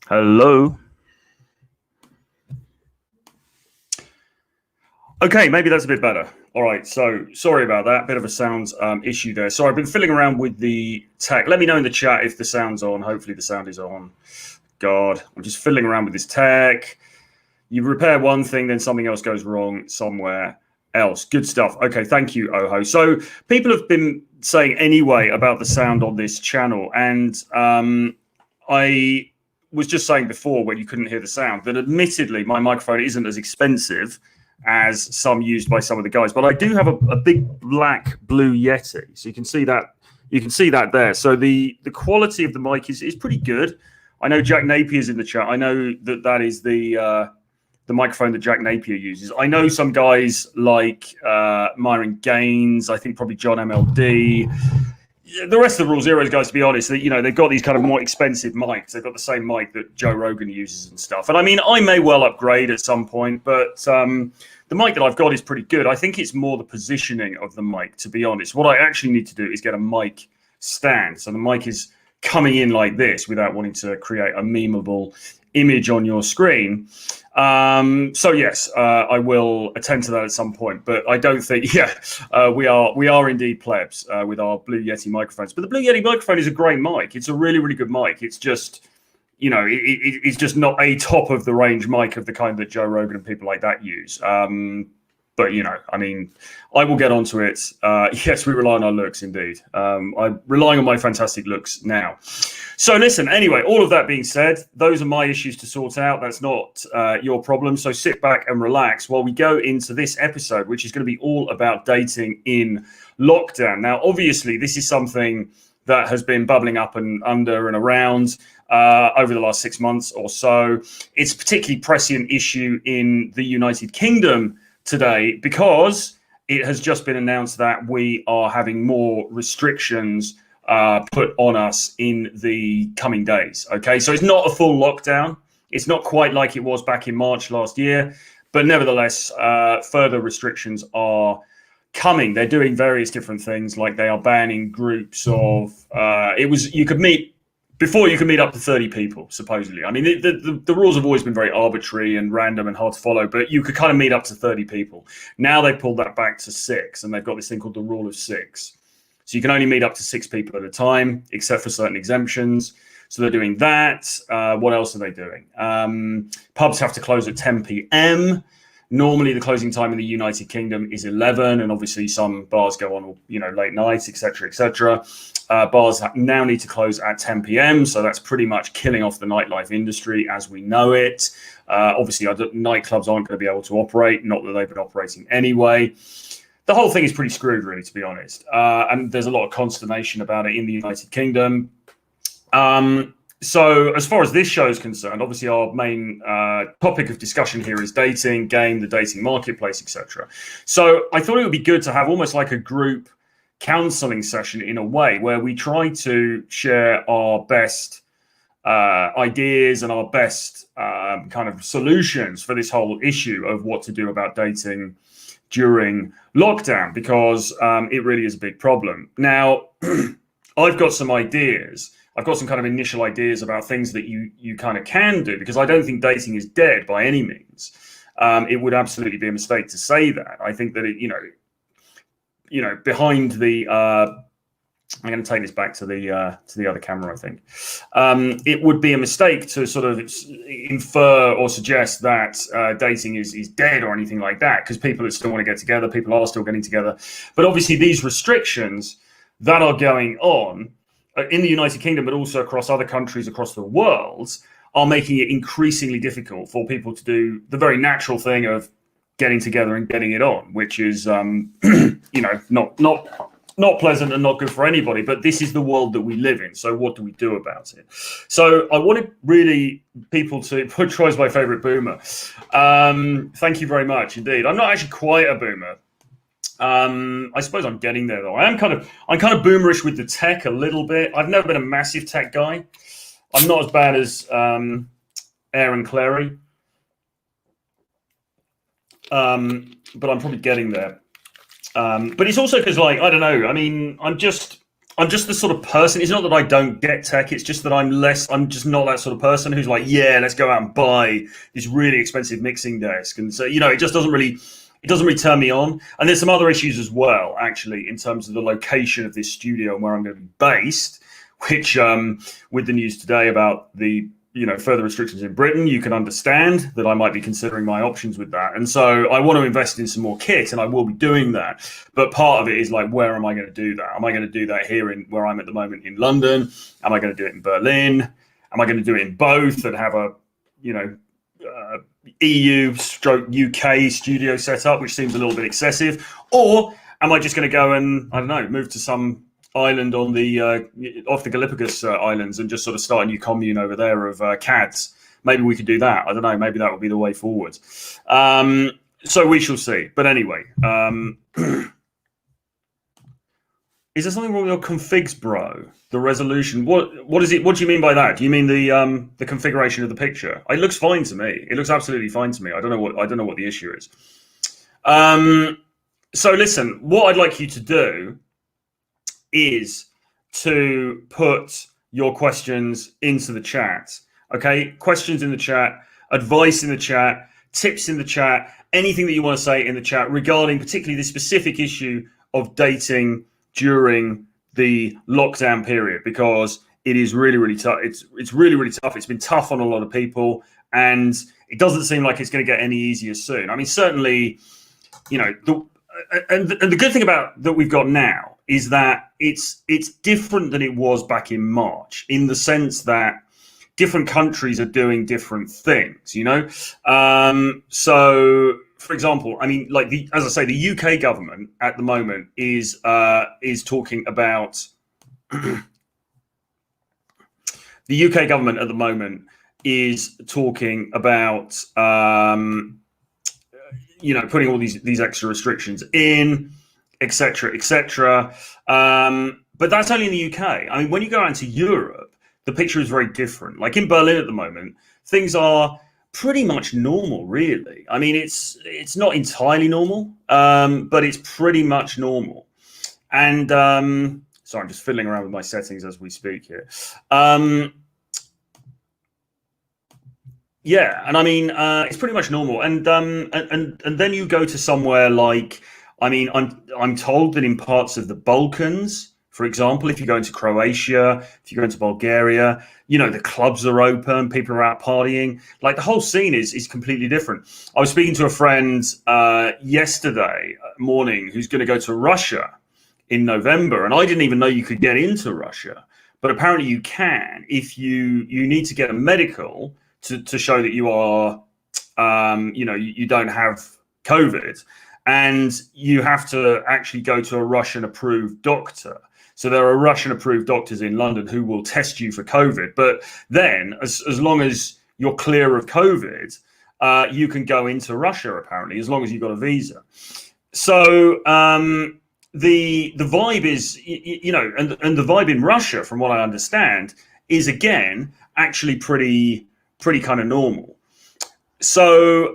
Hello. Okay, maybe that's a bit better. All right, so sorry about that. Bit of a sound issue there. So I've been fiddling around with the tech. Let me know in the chat if the sound's on. Hopefully the sound is on. God, I'm just fiddling around with this tech. You repair one thing, then something else goes wrong somewhere else. Good stuff. Okay, thank you, Oho. So people have been saying anyway about the sound on this channel, and I was just saying before when you couldn't hear the sound that admittedly my microphone isn't as expensive as some used by some of the guys, but I do have a big black blue Yeti, so you can see that there. So the quality of the mic is pretty good. I know Jack Napier's in the chat. I know that is the microphone that Jack Napier uses. I know some guys like Myron Gaines, I think probably John MLD. The rest of the Rule Zeros guys, to be honest, they've got these kind of more expensive mics. They've got the same mic that Joe Rogan uses and stuff. And I mean, I may well upgrade at some point, but the mic that I've got is pretty good. I think it's more the positioning of the mic, to be honest. What I actually need to do is get a mic stand. So the mic is coming in like this without wanting to create a memeable image on your screen. So yes, I will attend to that at some point, but I don't think, we are indeed plebs with our Blue Yeti microphones. But the Blue Yeti microphone is a great mic. It's a really, really good mic. It's just, it's just not a top of the range mic of the kind that Joe Rogan and people like that use. But, I mean, I will get onto it. Yes, we rely on our looks, indeed. I'm relying on my fantastic looks now. So listen, anyway, all of that being said, those are my issues to sort out. That's not your problem. So sit back and relax while we go into this episode, which is going to be all about dating in lockdown. Now, obviously, this is something that has been bubbling up and under and around over the last 6 months or so. It's a particularly prescient issue in the United Kingdom today because it has just been announced that we are having more restrictions put on us in the coming days. Okay, so it's not a full lockdown. It's not quite like it was back in March last year, but nevertheless, further restrictions are coming. They're doing various different things, like they are banning groups of. You could meet up to 30 people, supposedly. I mean, the rules have always been very arbitrary and random and hard to follow, but you could kind of meet up to 30 people. Now they've pulled that back to 6, and they've got this thing called the rule of 6. So you can only meet up to 6 people at a time, except for certain exemptions. So they're doing that. What else are they doing? Pubs have to close at 10 p.m. Normally, the closing time in the United Kingdom is 11, and obviously some bars go on, late nights, etc., etc. Bars now need to close at 10 p.m., so that's pretty much killing off the nightlife industry as we know it. Obviously, nightclubs aren't going to be able to operate, not that they've been operating anyway. The whole thing is pretty screwed, really, to be honest. And there's a lot of consternation about it in the United Kingdom. So as far as this show is concerned, obviously our main topic of discussion here is dating, game, the dating marketplace, etc. So I thought it would be good to have almost like a group counseling session in a way where we try to share our best ideas and our best kind of solutions for this whole issue of what to do about dating during lockdown, because it really is a big problem. Now, I've got some ideas. I've got some kind of initial ideas about things that you kind of can do, because I don't think dating is dead by any means. It would absolutely be a mistake to say that. I think that behind the I'm going to take this back to the other camera, I think. It would be a mistake to sort of infer or suggest that dating is dead or anything like that, because people still want to get together, people are still getting together. But obviously these restrictions that are going on in the United Kingdom, but also across other countries across the world, are making it increasingly difficult for people to do the very natural thing of getting together and getting it on, which is, not pleasant and not good for anybody, but this is the world that we live in. So what do we do about it? So I wanted really people to put Troy's my favorite boomer. Thank you very much indeed. I'm not actually quite a boomer. I suppose I'm getting there though. I'm kind of boomerish with the tech a little bit. I've never been a massive tech guy. I'm not as bad as Aaron Clary. But I'm probably getting there. But it's also because, like, I don't know. I mean, I'm just the sort of person. It's not that I don't get tech. It's just that I'm just not that sort of person who's like, yeah, let's go out and buy this really expensive mixing desk. And so, it just doesn't really turn me on. And there's some other issues as well, actually, in terms of the location of this studio and where I'm going to be based, which, with the news today about the further restrictions in Britain, you can understand that I might be considering my options with that. And so I want to invest in some more kit, and I will be doing that. But part of it is like, where am I going to do that? Am I going to do that here in where I'm at the moment in London? Am I going to do it in Berlin? Am I going to do it in both and have a, EU/UK studio setup, which seems a little bit excessive? Or am I just going to go and, I don't know, move to some island on the off the Galapagos Islands and just sort of start a new commune over there of CADs? Maybe we could do that. I don't know. Maybe that would be the way forward. So we shall see. But anyway, is there something wrong with your configs, bro? The resolution. What is it? What do you mean by that? Do you mean the configuration of the picture? It looks fine to me. It looks absolutely fine to me. I don't know what the issue is. So listen, what I'd like you to do is to put your questions into the chat. Okay, questions in the chat, advice in the chat, tips in the chat, anything that you want to say in the chat regarding particularly the specific issue of dating during the lockdown period, because it is really, really tough. It's really, really tough. It's been tough on a lot of people, and it doesn't seem like it's going to get any easier soon. I mean, certainly, the good thing about that we've got now is that it's different than it was back in March, in the sense that different countries are doing different things, So, for example, I mean, like as I say, the UK government at the moment is talking about the UK government at the moment is talking about putting all these extra restrictions in, etc., etc. But that's only in the UK. I mean, when you go out into Europe, the picture is very different. Like in Berlin at the moment, things are pretty much normal, really. I mean, it's not entirely normal, but it's pretty much normal. And sorry, I'm just fiddling around with my settings as we speak here. Yeah, and I mean, it's pretty much normal. And then you go to somewhere like, I mean, I'm told that in parts of the Balkans, for example, if you go into Croatia, if you go into Bulgaria, the clubs are open, people are out partying. Like the whole scene is completely different. I was speaking to a friend yesterday morning who's going to go to Russia in November, and I didn't even know you could get into Russia, but apparently you can if you need to get a medical to show that you are, you don't have COVID, and you have to actually go to a Russian-approved doctor. So there are Russian-approved doctors in London who will test you for COVID. But then, as long as you're clear of COVID, you can go into Russia, apparently, as long as you've got a visa. So the vibe is, and the vibe in Russia, from what I understand, is, again, actually pretty kind of normal. So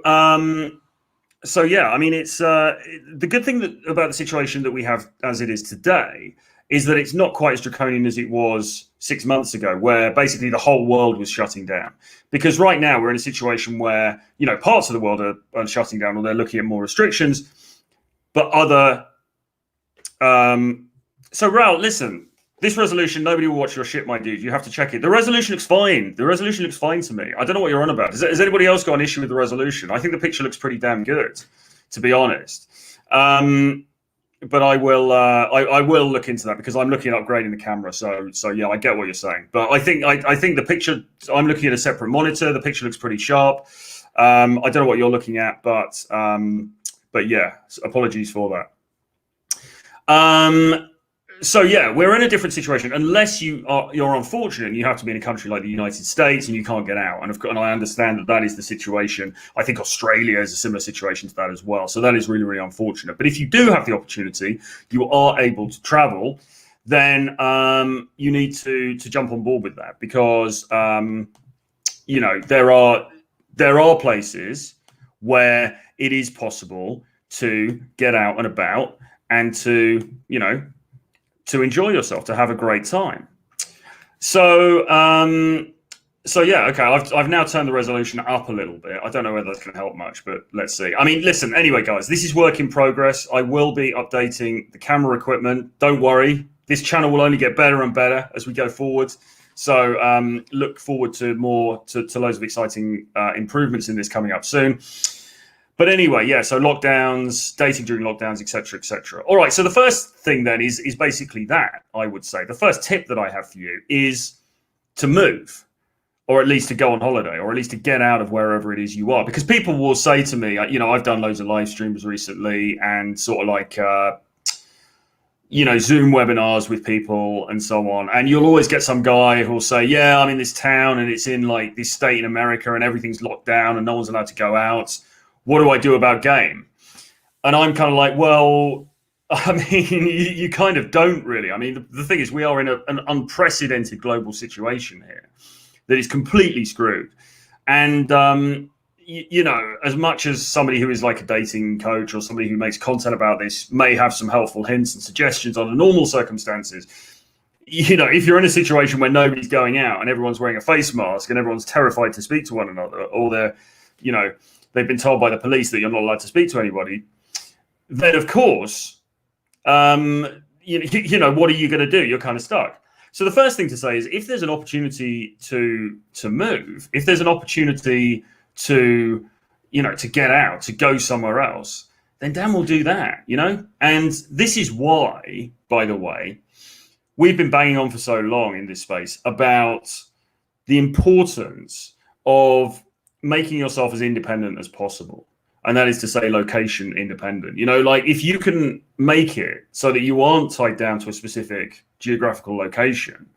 yeah, I mean, it's the good thing about the situation that we have as it is today is that it's not quite as draconian as it was 6 months ago, where basically the whole world was shutting down. Because right now we're in a situation where, parts of the world are shutting down, or they're looking at more restrictions, but other... So, Raoul, listen, this resolution, nobody will watch your shit, my dude. You have to check it. The resolution looks fine. The resolution looks fine to me. I don't know what you're on about. Has anybody else got an issue with the resolution? I think the picture looks pretty damn good, to be honest. But I will look into that, because I'm looking at upgrading the camera. So yeah, I get what you're saying. But I think the picture, I'm looking at a separate monitor. The picture looks pretty sharp. I don't know what you're looking at, but yeah, apologies for that. So yeah, we're in a different situation. Unless you're unfortunate and you have to be in a country like the United States and you can't get out. And I understand that is the situation. I think Australia is a similar situation to that as well. So that is really, really unfortunate. But if you do have the opportunity, you are able to travel, then you need to jump on board with that, because there are places where it is possible to get out and about and to enjoy yourself, to have a great time. So yeah, okay. I've now turned the resolution up a little bit. I don't know whether that's going to help much, but let's see. I mean, listen. Anyway, guys, this is work in progress. I will be updating the camera equipment. Don't worry. This channel will only get better and better as we go forward. So look forward to to loads of exciting improvements in this coming up soon. But anyway, yeah, so lockdowns, dating during lockdowns, etc., etc. All right, so the first thing then is basically that, I would say. The first tip that I have for you is to move, or at least to go on holiday, or at least to get out of wherever it is you are. Because people will say to me, you know, I've done loads of live streams recently and sort of like, you know, Zoom webinars with people and so on. And you'll always get some guy who'll say, yeah, I'm in this town and it's in like this state in America and everything's locked down and no one's allowed to go out. What do I do about game? And I'm kind of like, well, I mean, you kind of don't really. I mean, the thing is, we are in an unprecedented global situation here that is completely screwed. And, you know, as much as somebody who is like a dating coach or somebody who makes content about this may have some helpful hints and suggestions under normal circumstances, you know, if you're in a situation where nobody's going out and everyone's wearing a face mask and everyone's terrified to speak to one another, or they're, you know, they've been told by the police that you're not allowed to speak to anybody, then of course, you know, what are you going to do? You're kind of stuck. So the first thing to say is, if there's an opportunity to move, if there's an opportunity to, you know, to get out, to go somewhere else, then Dan will do that, you know? And this is why, by the way, we've been banging on for so long in this space about the importance of making yourself as independent as possible. And that is to say, location independent. You know, like if you can make it so that you aren't tied down to a specific geographical location,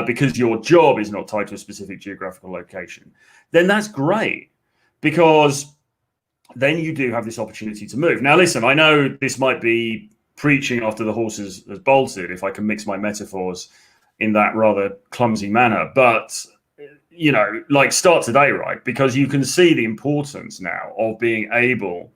because your job is not tied to a specific geographical location, then that's great, because then you do have this opportunity to move. Now, listen, I know this might be preaching after the horse has bolted, if I can mix my metaphors in that rather clumsy manner, but you know, like start today, right? Because you can see the importance now of being able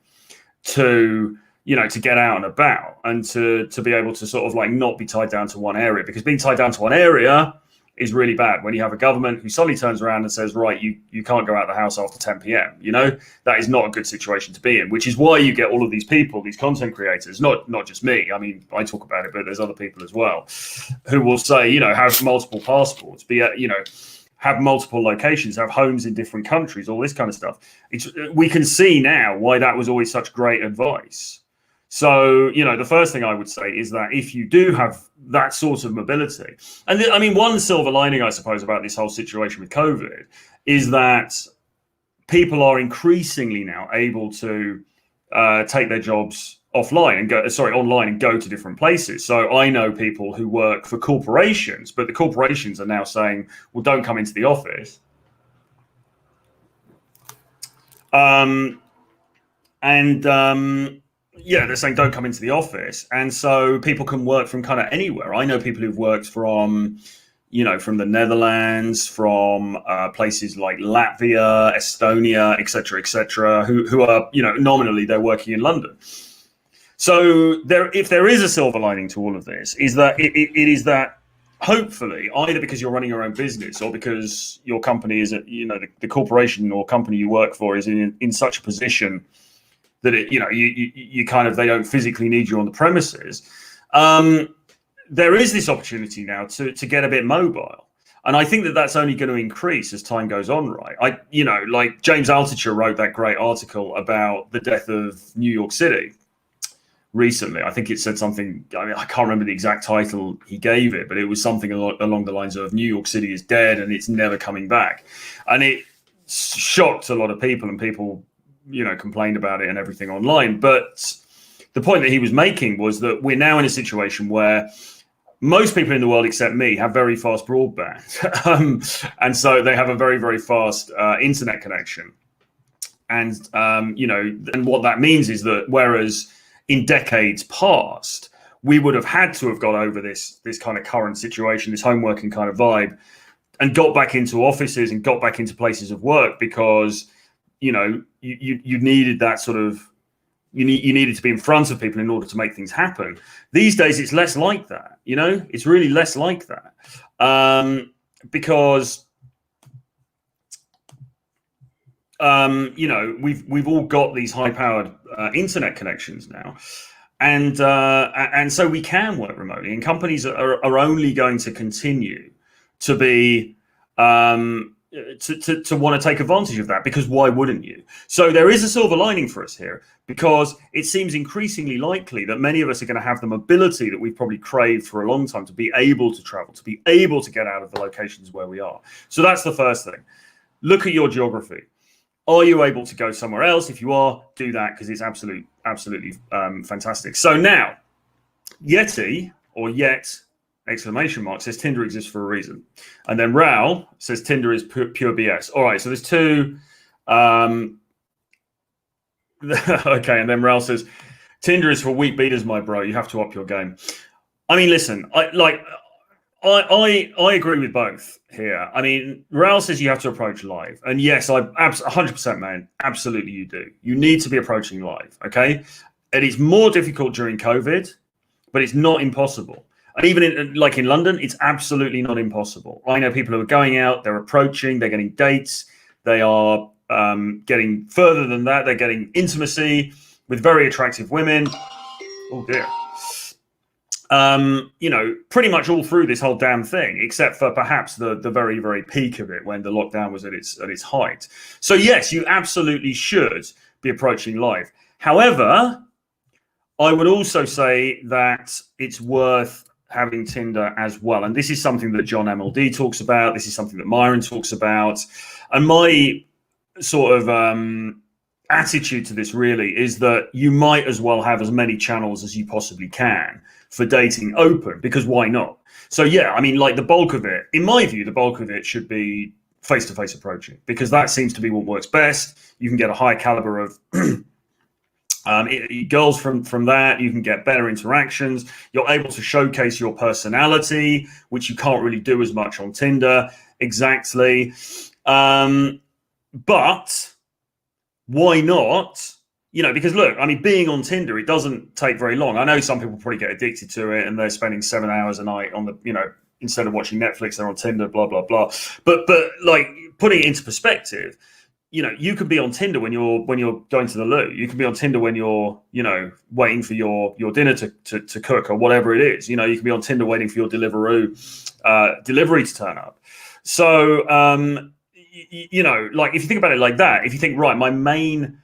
to, you know, to get out and about and to be able to sort of like not be tied down to one area, because being tied down to one area is really bad when you have a government who suddenly turns around and says, right, you can't go out of the house after 10 p.m. You know, that is not a good situation to be in, which is why you get all of these people, these content creators, not just me. I mean, I talk about it, but there's other people as well who will say, you know, have multiple passports, you know, have multiple locations, have homes in different countries, all this kind of stuff. We can see now why that was always such great advice. So, you know, the first thing I would say is that if you do have that sort of mobility, and I mean, one silver lining, I suppose, about this whole situation with COVID is that people are increasingly now able to take their jobs online and go to different places. So I know people who work for corporations, but the corporations are now saying, well, don't come into the office. Yeah, they're saying don't come into the office. And so people can work from kind of anywhere. I know people who've worked from, you know, from the Netherlands, from places like Latvia, Estonia, et cetera, who are, you know, nominally they're working in London. So if there is a silver lining to all of this, is that it is that hopefully, either because you're running your own business or because your company is, you know, the corporation or company you work for is in such a position that it, you know, you kind of, they don't physically need you on the premises. There is this opportunity now to get a bit mobile. And I think that that's only going to increase as time goes on, right? You know, like James Altucher wrote that great article about the death of New York City recently. I think it said something, I mean, I can't remember the exact title he gave it, but it was something along the lines of New York City is dead and it's never coming back. And it shocked a lot of people, and people, you know, complained about it and everything online. But the point that he was making was that we're now in a situation where most people in the world, except me, have very fast broadband. And so they have a very, very fast internet connection. And, you know, and what that means is that whereas in decades past, we would have had to have got over this kind of current situation, this home working kind of vibe, and got back into offices and got back into places of work because, you know, you needed that sort of, you needed to be in front of people in order to make things happen. These days, it's less like that. It's really less like that, because we've all got these high-powered internet connections now, and so we can work remotely, and companies are only going to continue to be to want to take advantage of that, because why wouldn't you? So there is a silver lining for us here, because it seems increasingly likely that many of us are going to have the mobility that we've probably craved for a long time, to be able to travel, to be able to get out of the locations where we are. So that's the first thing. Look at your geography. Are you able to go somewhere else? If you are, do that, because it's absolutely fantastic. So now, Yeti, or Yet, exclamation mark, says Tinder exists for a reason. And then Raoul says Tinder is pure BS. All right, so there's two. Okay, and then Raoul says, Tinder is for weak beaters, my bro. You have to up your game. I mean, listen, I agree with both here. I mean, Raoul says you have to approach live. And yes, 100%, man. Absolutely, you do. You need to be approaching live, okay? And it's more difficult during COVID, but it's not impossible. And even in London, it's absolutely not impossible. I know people who are going out, they're approaching, they're getting dates, they are getting further than that. They're getting intimacy with very attractive women. Oh, dear. Pretty much all through this whole damn thing, except for perhaps the very, very peak of it when the lockdown was at its height. So yes, you absolutely should be approaching live. However, I would also say that it's worth having Tinder as well. And this is something that John MLD talks about. This is something that Myron talks about. And my sort of attitude to this really is that you might as well have as many channels as you possibly can for dating open, because why not? So yeah, I mean, the bulk of it, in my view, the bulk of it should be face-to-face approaching, because that seems to be what works best. You can get a high caliber of girls from that. You can get better interactions. You're able to showcase your personality, which you can't really do as much on Tinder. Exactly. But why not? Because look, I mean, being on Tinder, it doesn't take very long. I know some people probably get addicted to it and they're spending 7 hours a night on the, instead of watching Netflix, they're on Tinder, blah, blah, blah. But putting it into perspective, you could be on Tinder when you're going to the loo. You can be on Tinder when you're, waiting for your dinner to cook or whatever it is. You can be on Tinder waiting for your delivery to turn up. So, if you think about it like that, if you think, right, my main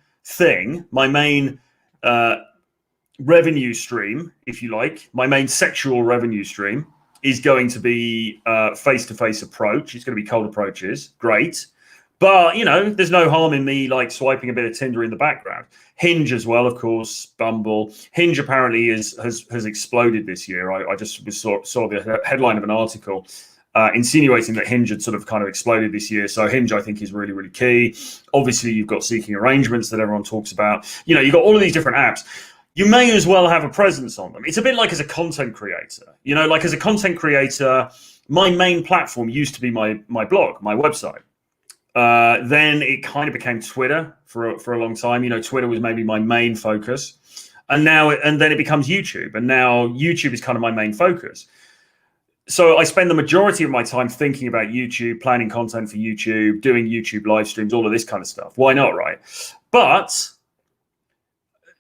revenue stream, if you like, my main sexual revenue stream is going to be face-to-face approach. It's going to be cold approaches. Great. But, there's no harm in me swiping a bit of Tinder in the background. Hinge as well, of course, Bumble. Hinge apparently has exploded this year. I just saw the headline of an article insinuating that Hinge had sort of kind of exploded this year. So Hinge, I think, is really, really key. Obviously, you've got Seeking Arrangements that everyone talks about. You've got all of these different apps. You may as well have a presence on them. It's a bit like as a content creator. As a content creator, my main platform used to be my blog, my website. Then it kind of became Twitter for a long time. Twitter was maybe my main focus. And then it becomes YouTube. And now YouTube is kind of my main focus. So I spend the majority of my time thinking about YouTube, planning content for YouTube, doing YouTube live streams, all of this kind of stuff. Why not, right? But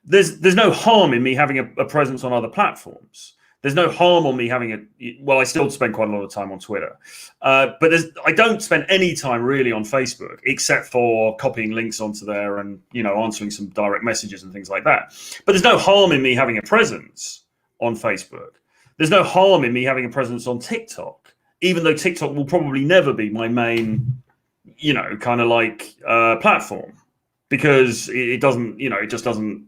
there's no harm in me having a presence on other platforms. There's no harm on me having I still spend quite a lot of time on Twitter. But I don't spend any time really on Facebook, except for copying links onto there and, answering some direct messages and things like that. But there's no harm in me having a presence on Facebook. There's no harm in me having a presence on TikTok, even though TikTok will probably never be my main, platform, because it doesn't, it just doesn't.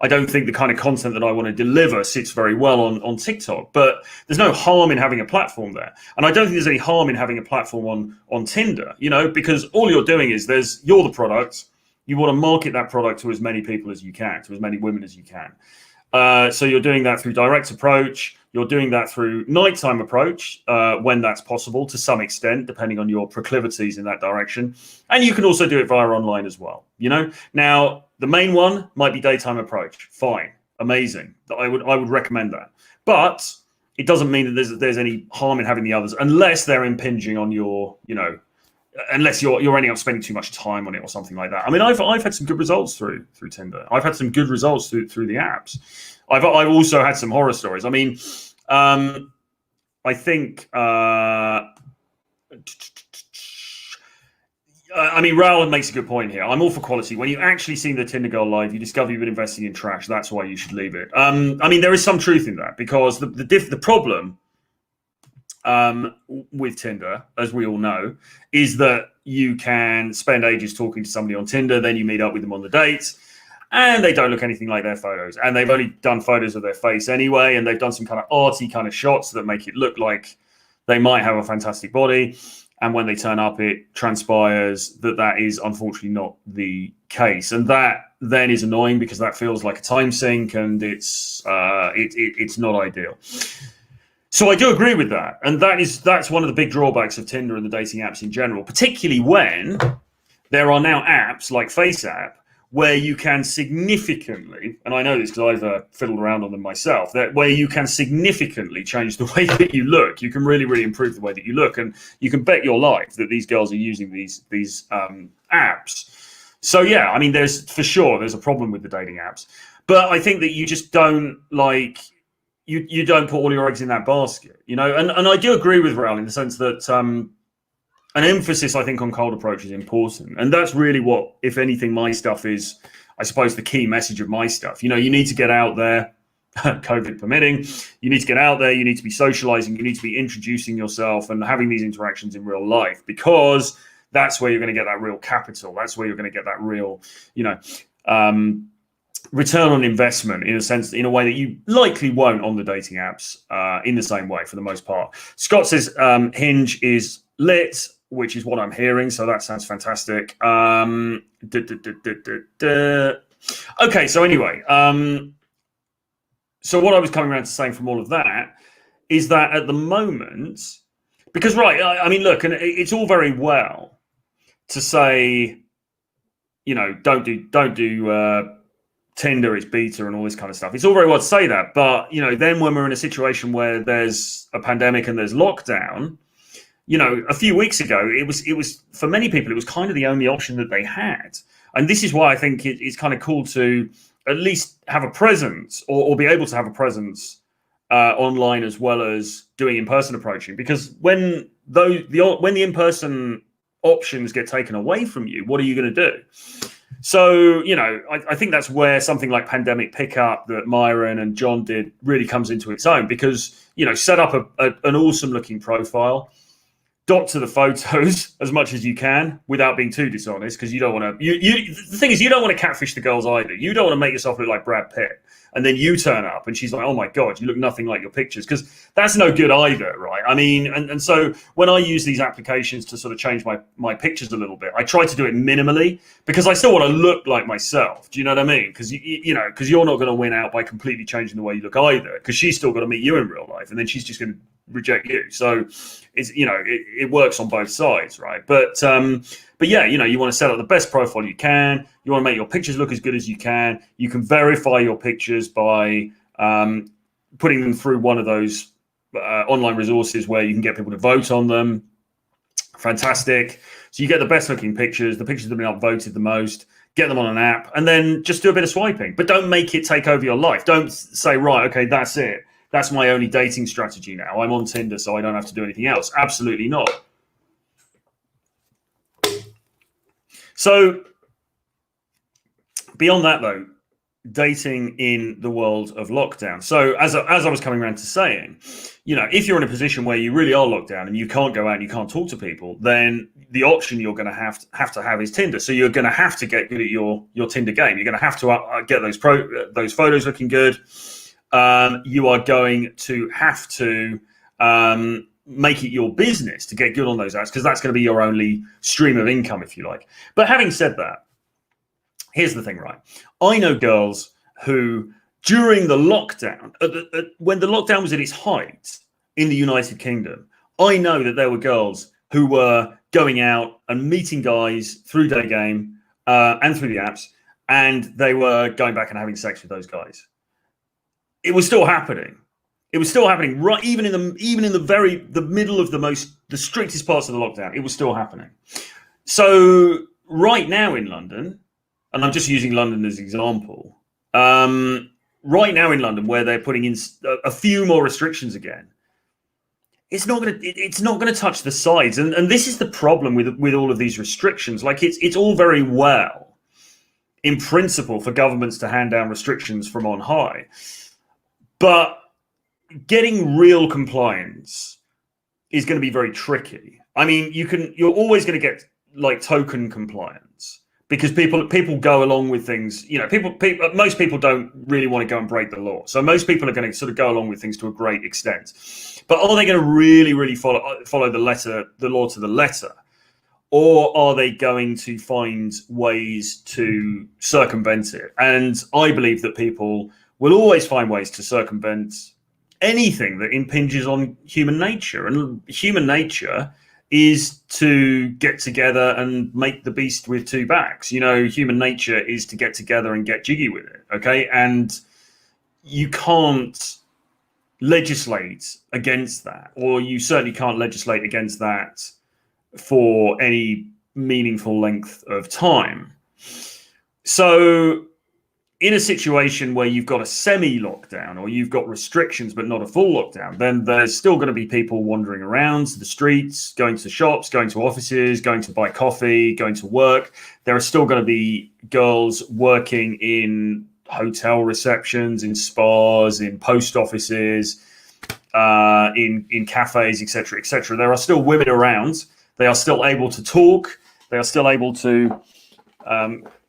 I don't think the kind of content that I want to deliver sits very well on TikTok, but there's no harm in having a platform there. And I don't think there's any harm in having a platform on Tinder, because all you're doing is you're the product. You want to market that product to as many people as you can, to as many women as you can. So you're doing that through direct approach. You're doing that through nighttime approach when that's possible to some extent, depending on your proclivities in that direction. And you can also do it via online as well. Now, The main one might be daytime approach. Fine, amazing. I would recommend that, but it doesn't mean that there's any harm in having the others, unless they're impinging on your, unless you're ending up spending too much time on it or something like that. I mean, I've had some good results through Tinder. I've had some good results through the apps. I've also had some horror stories. I mean, I think. Raoul makes a good point here. I'm all for quality. When you actually see the Tinder girl live, you discover you've been investing in trash. That's why you should leave it. There is some truth in that, because the problem with Tinder, as we all know, is that you can spend ages talking to somebody on Tinder, then you meet up with them on the dates, and they don't look anything like their photos. And they've only done photos of their face anyway, and they've done some kind of arty kind of shots that make it look like they might have a fantastic body. And when they turn up, it transpires that is unfortunately not the case. And that then is annoying, because that feels like a time sink, and it's not ideal. So I do agree with that. And that's one of the big drawbacks of Tinder and the dating apps in general, particularly when there are now apps like FaceApp where you can significantly, and I know this because I've fiddled around on them myself, where you can significantly change the way that you look. You can really, really improve the way that you look, and you can bet your life that these girls are using these apps. So yeah, I mean, there's a problem with the dating apps, but I think that you just don't you don't put all your eggs in that basket, And I do agree with Raoul in the sense that an emphasis, I think, on cold approach is important. And that's really what, if anything, my stuff is, I suppose, the key message of my stuff. You need to get out there, COVID permitting. You need to get out there. You need to be socializing. You need to be introducing yourself and having these interactions in real life, because that's where you're going to get that real capital. That's where you're going to get that real, return on investment, in a way that you likely won't on the dating apps in the same way for the most part. Scott says Hinge is lit, which is what I'm hearing, so that sounds fantastic. Okay, so anyway, so what I was coming around to saying from all of that is that at the moment, because look, and it's all very well to say, don't do Tinder is beta and all this kind of stuff. It's all very well to say that, but then when we're in a situation where there's a pandemic and there's lockdown, a few weeks ago, it was for many people, it was kind of the only option that they had. And this is why I think it's kind of cool to at least have a presence or be able to have a presence online, as well as doing in-person approaching. Because when the in-person options get taken away from you, what are you going to do? So, I think that's where something like Pandemic Pickup that Myron and John did really comes into its own, because, set up an awesome looking profile, doctor the photos as much as you can without being too dishonest, because you don't want to. The thing is, you don't want to catfish the girls either. You don't want to make yourself look like Brad Pitt, and then you turn up and she's like, "Oh my God, you look nothing like your pictures," because that's no good either, right? I mean, and so when I use these applications to sort of change my pictures a little bit, I try to do it minimally, because I still want to look like myself. Do you know what I mean? Because because you're not going to win out by completely changing the way you look either, because she's still got to meet you in real life, and then she's just going to reject you. So it's it works on both sides, right? But yeah, you want to set up the best profile you can. You want to make your pictures look as good as you can. You can verify your pictures by putting them through one of those online resources where you can get people to vote on them. Fantastic. So you get the best looking pictures, the pictures that have been upvoted the most, get them on an app, and then just do a bit of swiping. But don't make it take over your life. Don't say, right, okay, that's it. That's my only dating strategy now. I'm on Tinder, so I don't have to do anything else. Absolutely not. So beyond that, though, dating in the world of lockdown. So as I was coming around to saying, if you're in a position where you really are locked down and you can't go out and you can't talk to people, then the option you're going to have is Tinder. So you're going to have to get good at your Tinder game. You're going to have to get those photos looking good. You are going to have to make it your business to get good on those apps, because that's going to be your only stream of income, if you like. But having said that, here's the thing, right? I know girls who, during the lockdown, when the lockdown was at its height in the United Kingdom, I know that there were girls who were going out and meeting guys through day game and through the apps, and they were going back and having sex with those guys. It was still happening. It was still happening, right? Even in the middle of the strictest parts of the lockdown, it was still happening. So right now in London, and I'm just using London as an example, right now in London, where they're putting in a few more restrictions again, it's not going to touch the sides, and this is the problem with all of these restrictions. Like it's all very well, in principle, for governments to hand down restrictions from on high, but getting real compliance is going to be very tricky. I mean, you're always going to get like token compliance, because people go along with things. You know, most people don't really want to go and break the law. So most people are going to sort of go along with things to a great extent. But are they going to really follow the law to the letter? Or are they going to find ways to circumvent it? And I believe that people will always find ways to circumvent anything that impinges on human nature. And human nature is to get together and make the beast with two backs. You know, human nature is to get together and get jiggy with it, okay? And you can't legislate against that, or you certainly can't legislate against that for any meaningful length of time. So in a situation where you've got a semi-lockdown, or you've got restrictions but not a full lockdown, then there's still going to be people wandering around the streets, going to shops, going to offices, going to buy coffee, going to work. There are still going to be girls working in hotel receptions, in spas, in post offices, in cafes, etc., etc. There are still women around. They are still able to talk. They are still able to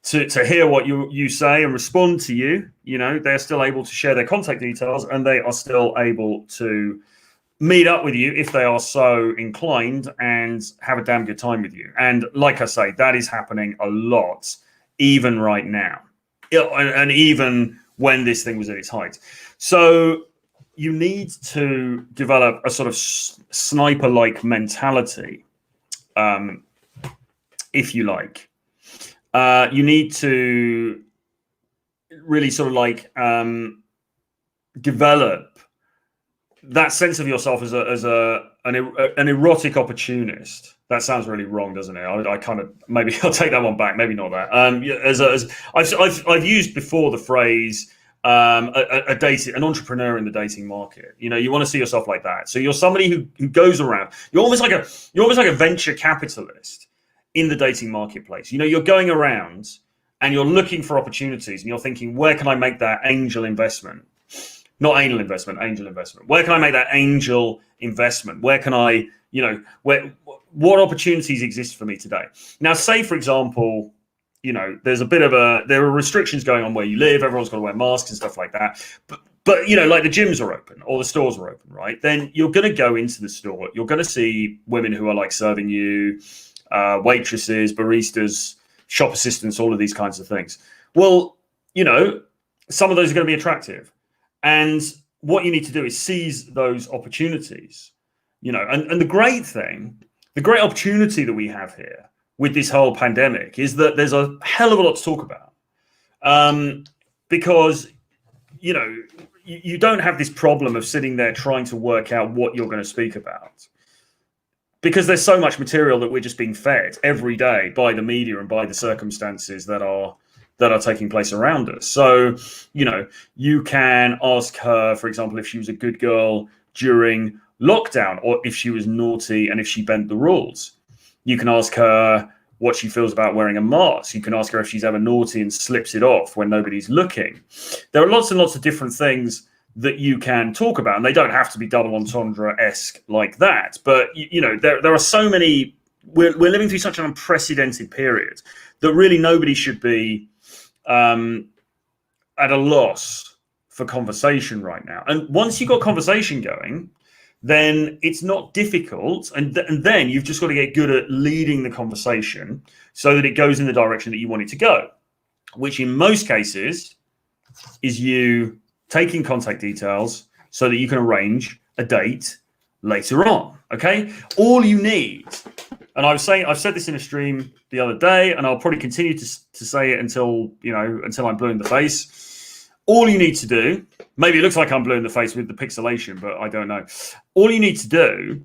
hear what you say and respond to you. You know, they're still able to share their contact details, and they are still able to meet up with you if they are so inclined and have a damn good time with you. And like I say, that is happening a lot, even right now, and even when this thing was at its height. So you need to develop a sort of sniper-like mentality, if you like. You need to really sort of like develop that sense of yourself as an erotic opportunist. That sounds really wrong, doesn't it? I kind of, maybe I'll take that one back. Maybe not that. I've used before the phrase an entrepreneur in the dating market. You know, you want to see yourself like that. So you're somebody who goes around. You're almost like a venture capitalist in the dating marketplace. You know, you're going around and you're looking for opportunities, and you're thinking, where can I make that angel investment? Not anal investment, angel investment. Where can I make that angel investment? Where can I, you know, what opportunities exist for me today? Now, say, for example, you know, there are restrictions going on where you live. Everyone's got to wear masks and stuff like that. But you know, like the gyms are open or the stores are open, right? Then you're going to go into the store. You're going to see women who are like serving you, waitresses, baristas, shop assistants, all of these kinds of things. Well, you know, some of those are going to be attractive. And what you need to do is seize those opportunities, you know. And the great opportunity that we have here with this whole pandemic is that there's a hell of a lot to talk about, because, you know, you don't have this problem of sitting there trying to work out what you're going to speak about, because there's so much material that we're just being fed every day by the media and by the circumstances that are taking place around us. So, you know, you can ask her, for example, if she was a good girl during lockdown, or if she was naughty and if she bent the rules. You can ask her what she feels about wearing a mask. You can ask her if she's ever naughty and slips it off when nobody's looking. There are lots and lots of different things that you can talk about, and they don't have to be double entendre-esque like that. But, you know, there are so many. We're living through such an unprecedented period that really nobody should be at a loss for conversation right now. And once you've got conversation going, then it's not difficult. And then you've just got to get good at leading the conversation so that it goes in the direction that you want it to go, which in most cases is you taking contact details so that you can arrange a date later on. Okay. All you need and I've said this in a stream the other day, and I'll probably continue to say it until I'm blue in the face. All you need to do, maybe it looks like I'm blue in the face with the pixelation, but I don't know. All you need to do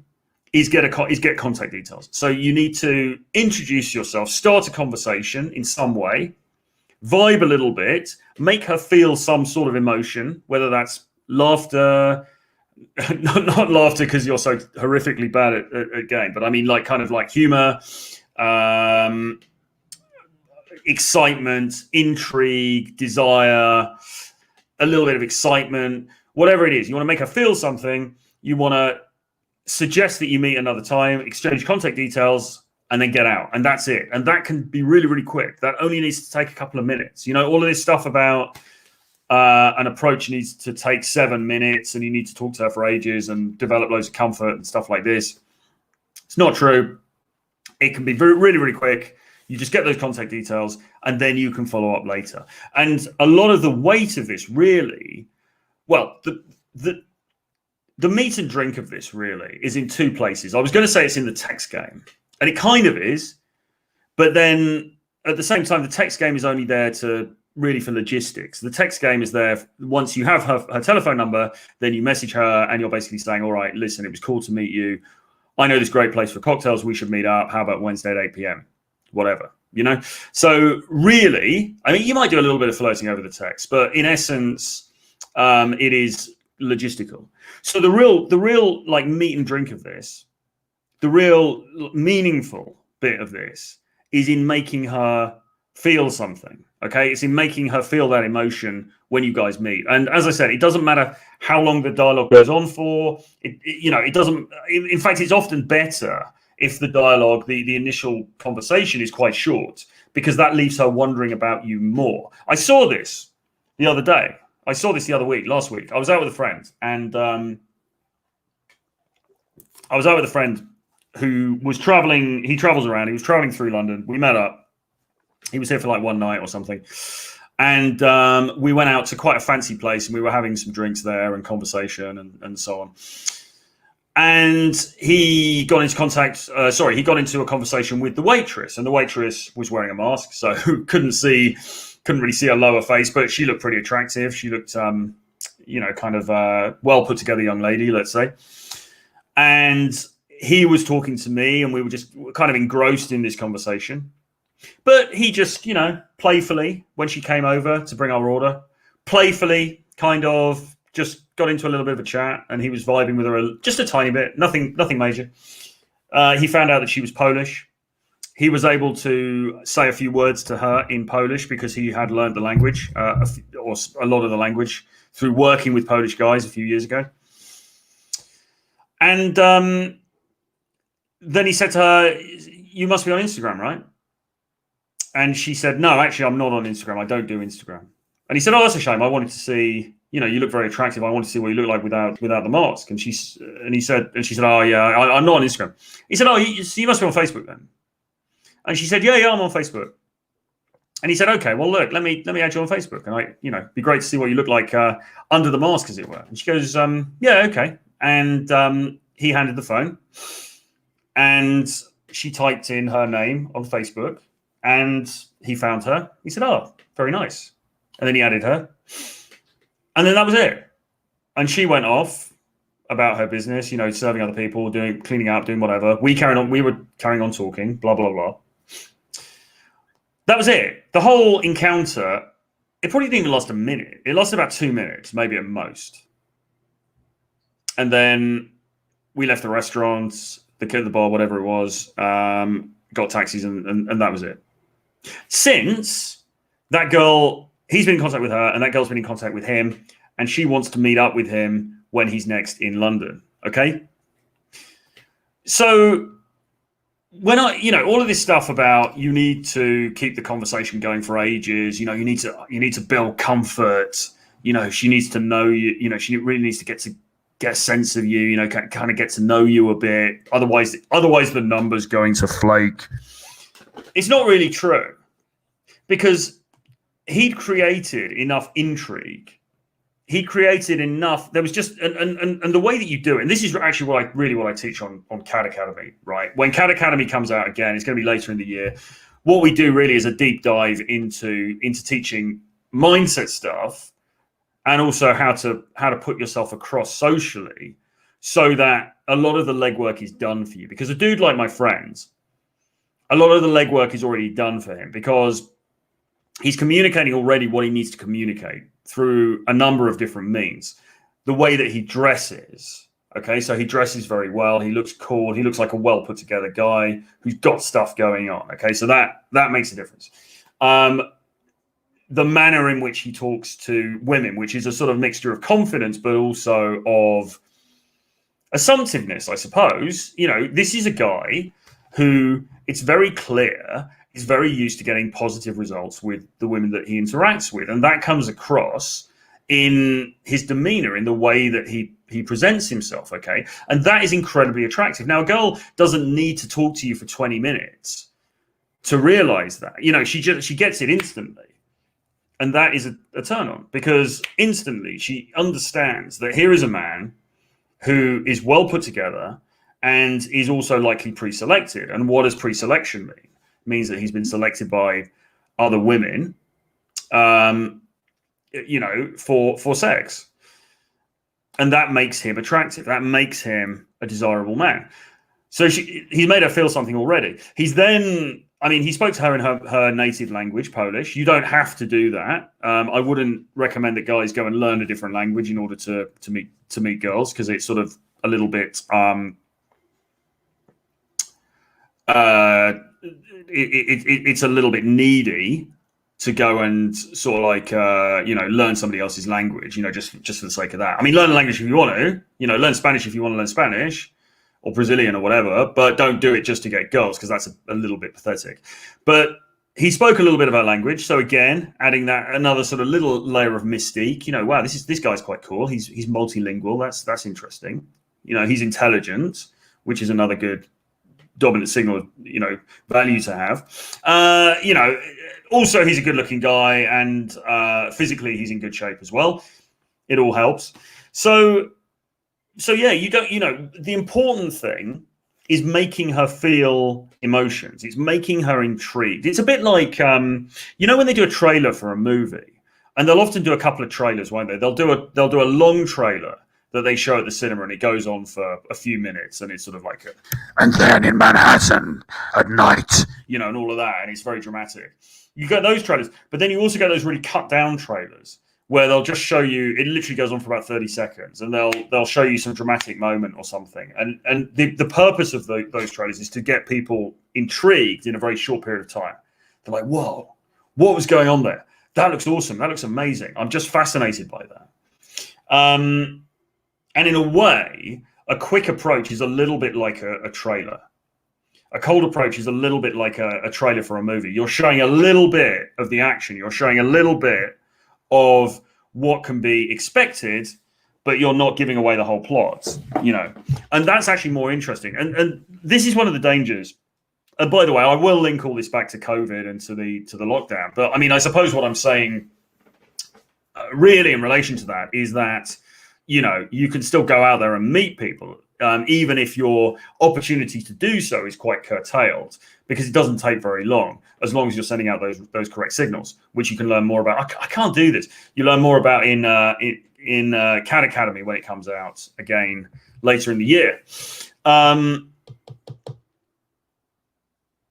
is get contact details. So you need to introduce yourself, start a conversation in some way, vibe a little bit, make her feel some sort of emotion, whether that's laughter, not laughter because you're so horrifically bad at game, but I mean like kind of like humor, excitement, intrigue, desire, a little bit of excitement, whatever it is. You want to make her feel something. You want to suggest that you meet another time, exchange contact details, and then get out. And that's it. And that can be really, really quick. That only needs to take a couple of minutes. All of this stuff about an approach needs to take 7 minutes and you need to talk to her for ages and develop loads of comfort and stuff like this. It's not true. It can be really, really quick. You just get those contact details and then you can follow up later. And a lot of the weight of this really, well, the meat and drink of this really is in two places. I was going to say it's in the text game, and it kind of is, but then at the same time, the text game is only there to really for logistics. The text game is there once you have her telephone number, then you message her and you're basically saying, all right, listen, it was cool to meet you. I know this great place for cocktails. We should meet up. How about Wednesday at 8 p.m.? Whatever, So really, I mean, you might do a little bit of flirting over the text, but in essence, it is logistical. So the real like meat and drink of this, the real meaningful bit of this is in making her feel something. Okay, it's in making her feel that emotion when you guys meet. And as I said, it doesn't matter how long the dialogue goes on for. It doesn't. In fact, it's often better if the dialogue, the initial conversation is quite short, because that leaves her wondering about you more. I saw this the other day. I saw this last week. I was out with a friend, and I was out with a friend who was traveling. He travels around. He was traveling through London. We met up. He was here for like one night or something. And we went out to quite a fancy place, and we were having some drinks there and conversation and so on. And he got into a conversation with the waitress, and the waitress was wearing a mask, so couldn't really see her lower face, but she looked pretty attractive. She looked, kind of well put together young lady, let's say. And he was talking to me, and we were just kind of engrossed in this conversation. But he just, playfully, when she came over to bring our order, playfully kind of just got into a little bit of a chat, and he was vibing with her just a tiny bit, nothing major. He found out that she was Polish. He was able to say a few words to her in Polish because he had learned the language, or a lot of the language, through working with Polish guys a few years ago. And then he said to her, "You must be on Instagram, right?" And she said, "No, actually, I'm not on Instagram. I don't do Instagram." And he said, "Oh, that's a shame. I wanted to see, you look very attractive. I wanted to see what you look like without the mask." And she said, "Oh, yeah, I'm not on Instagram." He said, "Oh, you must be on Facebook then." And she said, "Yeah, I'm on Facebook." And he said, "Okay, well, look, let me add you on Facebook, and it'd be great to see what you look like under the mask, as it were." And she goes, "Yeah, okay." And he handed the phone, and she typed in her name on Facebook. And he found her. He said, "Oh, very nice." And then he added her. And then that was it. And she went off about her business, serving other people, cleaning up, doing whatever. We were carrying on talking, blah, blah, blah. That was it. The whole encounter, it probably didn't even last a minute. It lasted about 2 minutes, maybe at most. And then we left the restaurant, the bar, whatever it was, got taxis, and that was it. Since that girl, he's been in contact with her, and that girl's been in contact with him, and she wants to meet up with him when he's next in London. Okay. So when all of this stuff about you need to keep the conversation going for ages, you need to build comfort, she needs to know you, she really needs to get a sense of you, kind of get to know you a bit. Otherwise the number's going to flake. It's not really true, because he'd created enough intrigue. he created enough. There was just and the way that you do it, and this is actually what I teach on CAD Academy, right? When CAD Academy comes out again, it's going to be later in the year. What we do really is a deep dive into teaching mindset stuff, and also how to put yourself across socially, so that a lot of the legwork is done for you. Because a dude like my friend, a lot of the legwork is already done for him, because he's communicating already what he needs to communicate through a number of different means. The way that he dresses, okay, so he dresses very well. He looks cool. He looks like a well put together guy who's got stuff going on. Okay, so that makes a difference. The manner in which he talks to women, which is a sort of mixture of confidence, but also of assumptiveness, I suppose. You know, this is a guy who, it's very clear, is very used to getting positive results with the women that he interacts with. And that comes across in his demeanor, in the way that he presents himself, okay? And that is incredibly attractive. Now, a girl doesn't need to talk to you for 20 minutes to realize that. You know, she gets it instantly. And that is a turn on, because instantly she understands that here is a man who is well put together and is also likely pre-selected. And what does pre-selection mean? It means that he's been selected by other women, you know, for sex. And that makes him attractive. That makes him a desirable man. So he's made her feel something already. He's then, I mean, he spoke to her in her native language, Polish. You don't have to do that. I wouldn't recommend that guys go and learn a different language in order to meet girls, because it's sort of a little bit it's a little bit needy to go and sort of like you know, learn somebody else's language, you know, just for the sake of that. I mean, learn a language if you want to, you know, learn Spanish if you want to learn Spanish, or Brazilian or whatever, but don't do it just to get girls, because that's a little bit pathetic. But he spoke a little bit of our language, so again, adding that another sort of little layer of mystique. You know, wow, this guy's quite cool. He's multilingual. That's interesting. You know, he's intelligent, which is another good dominant signal of, you know, value to have. You know, also he's a good-looking guy, and physically he's in good shape as well. It all helps. So yeah, you know, the important thing is making her feel emotions. It's making her intrigued. It's a bit like, you know, when they do a trailer for a movie, and they'll often do a couple of trailers, won't they? They'll do a long trailer that they show at the cinema, and it goes on for a few minutes, and it's sort of like, and then in Manhattan at night, you know, and all of that, and it's very dramatic. You get those trailers, but then you also get those really cut down trailers, where they'll just show you, it literally goes on for about 30 seconds, and they'll show you some dramatic moment or something. And the purpose of those trailers is to get people intrigued in a very short period of time. They're like, whoa, what was going on there? That looks awesome. That looks amazing. I'm just fascinated by that. And in a way, a quick approach is a little bit like a trailer. A cold approach is a little bit like a trailer for a movie. You're showing a little bit of the action. You're showing a little bit of what can be expected, but you're not giving away the whole plot, you know. And that's actually more interesting. And this is one of the dangers. And by the way, I will link all this back to COVID and to the lockdown. But I mean, I suppose what I'm saying really in relation to that is that, you know, you can still go out there and meet people, even if your opportunity to do so is quite curtailed, because it doesn't take very long, as long as you're sending out those correct signals, which you can learn more about. I can't do this. You learn more about in CAD Academy when it comes out again later in the year.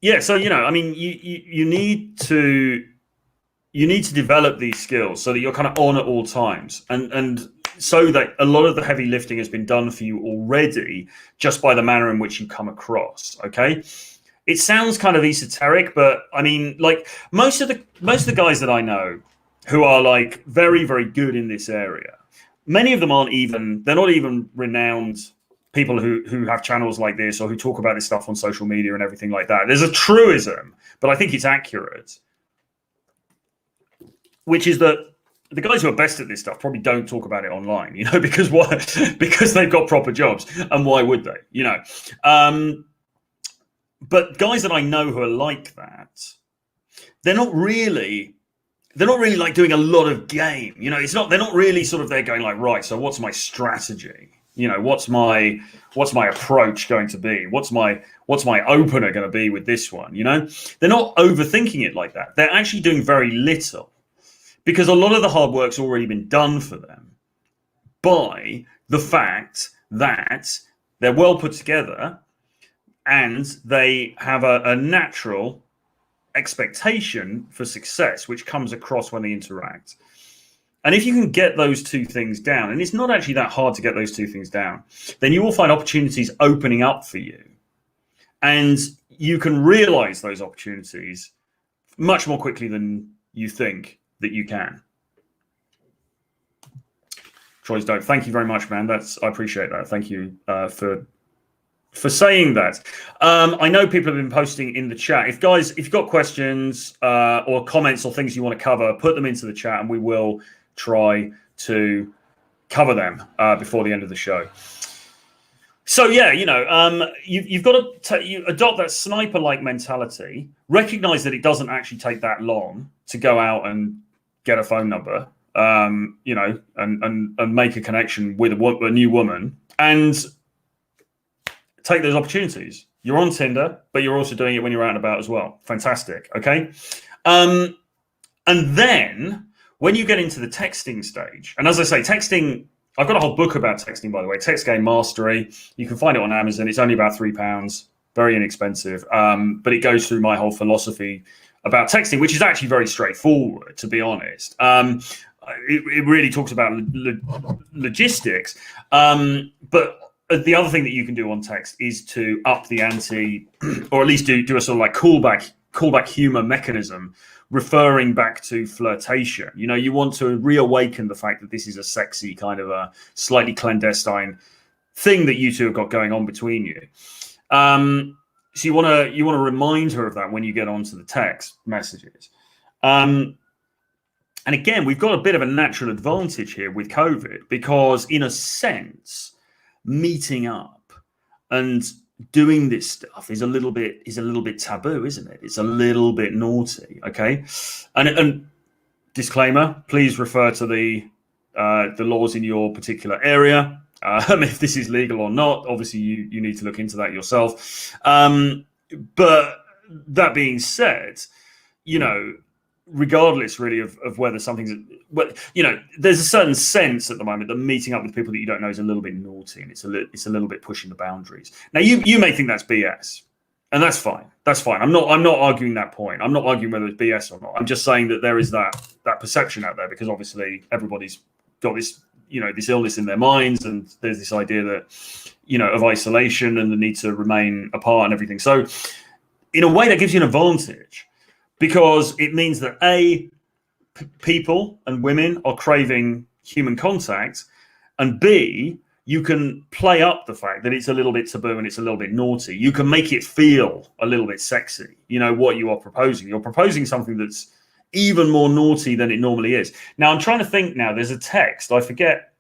Yeah, so, you know, I mean, you need to develop these skills so that you're kind of on at all times, and so that a lot of the heavy lifting has been done for you already, just by the manner in which you come across. Okay, it sounds kind of esoteric, but I mean, like most of the guys that I know who are like very, very good in this area, many of them they're not even renowned people who have channels like this, or who talk about this stuff on social media and everything like that. There's a truism, but I think it's accurate, which is that the guys who are best at this stuff probably don't talk about it online, you know, because what? Because they've got proper jobs, and why would they, you know? But guys that I know who are like that, they're not really they're not really like doing a lot of game. You know, it's not, they're not really sort of there going like, right, so what's my strategy? You know, what's my approach going to be? What's my opener going to be with this one? You know, they're not overthinking it like that. They're actually doing very little because a lot of the hard work's already been done for them by the fact that they're well put together and they have a natural expectation for success, which comes across when they interact. And if you can get those two things down, and it's not actually that hard to get those two things down, then you will find opportunities opening up for you. And you can realize those opportunities much more quickly than you think that you can. Troy's dope. Thank you very much, man. I appreciate that. Thank you for saying that. I know people have been posting in the chat. If you've got questions or comments or things you want to cover, put them into the chat and we will try to cover them before the end of the show. So yeah, you know, you've got to adopt that sniper-like mentality. Recognize that it doesn't actually take that long to go out and get a phone number, you know, and make a connection with a new woman, and take those opportunities. You're on Tinder, but you're also doing it when you're out and about as well. Fantastic. Okay. And then when you get into the texting stage, and as I say, texting, I've got a whole book about texting, by the way, Text Game Mastery. You can find it on Amazon. It's only about £3, very inexpensive. But it goes through my whole philosophy about texting, which is actually very straightforward, to be honest. It really talks about logistics. But the other thing that you can do on text is to up the ante, or at least do a sort of like callback humor mechanism, referring back to flirtation. You know, you want to reawaken the fact that this is a sexy kind of a slightly clandestine thing that you two have got going on between you. So you want to remind her of that when you get onto the text messages. And again, we've got a bit of a natural advantage here with COVID because, in a sense, meeting up and doing this stuff is a little bit taboo, isn't it? It's a little bit naughty. Okay, and disclaimer: please refer to the laws in your particular area. If this is legal or not, obviously you need to look into that yourself. But that being said, you know, regardless really of whether something's, you know, there's a certain sense at the moment that meeting up with people that you don't know is a little bit naughty, and it's a little bit pushing the boundaries. Now you may think that's BS, and that's fine. That's fine. I'm not arguing that point. I'm not arguing whether it's BS or not. I'm just saying that there is that perception out there because obviously everybody's got this, you know, this illness in their minds, and there's this idea that, you know, of isolation and the need to remain apart and everything. So in a way that gives you an advantage, because it means that people and women are craving human contact, and B, you can play up the fact that it's a little bit taboo and it's a little bit naughty. You can make it feel a little bit sexy, you know, what you are proposing. You're proposing something that's even more naughty than it normally is. Now, I'm trying to think now, there's a text, I forget.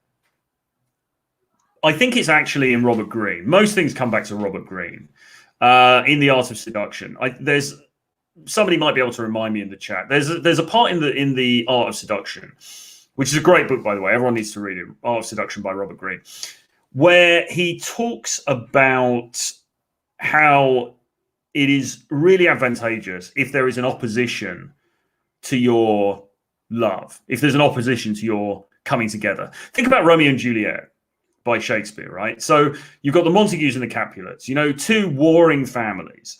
I think it's actually in Robert Greene. Most things come back to Robert Greene in The Art of Seduction. Somebody might be able to remind me in the chat. There's a part in the Art of Seduction, which is a great book, by the way. Everyone needs to read it. Art of Seduction by Robert Greene, where he talks about how it is really advantageous if there is an opposition to your love, if there's an opposition to your coming together. Think about Romeo and Juliet by Shakespeare, right? So you've got the Montagues and the Capulets, you know, two warring families.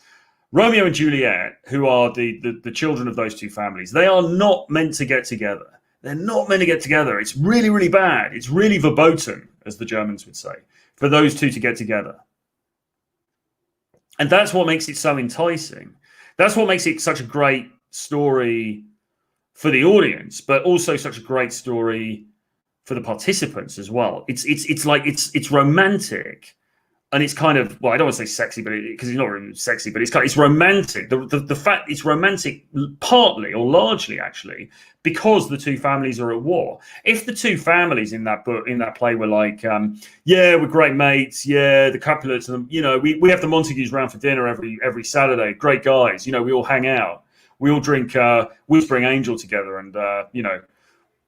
Romeo and Juliet, who are the children of those two families, they are not meant to get together. They're not meant to get together. It's really, really bad. It's really verboten, as the Germans would say, for those two to get together. And that's what makes it so enticing. That's what makes it such a great story for the audience, but also such a great story for the participants as well. It's romantic. And it's kind of, well, I don't want to say sexy, but because it's not really sexy, but it's romantic. The fact it's romantic partly or largely actually because the two families are at war. If the two families in that book, in that play, were like, yeah, we're great mates, yeah, the Capulets, and you know, we have the Montagues round for dinner every Saturday, great guys, you know, we all hang out. We all drink Whispering Angel together and,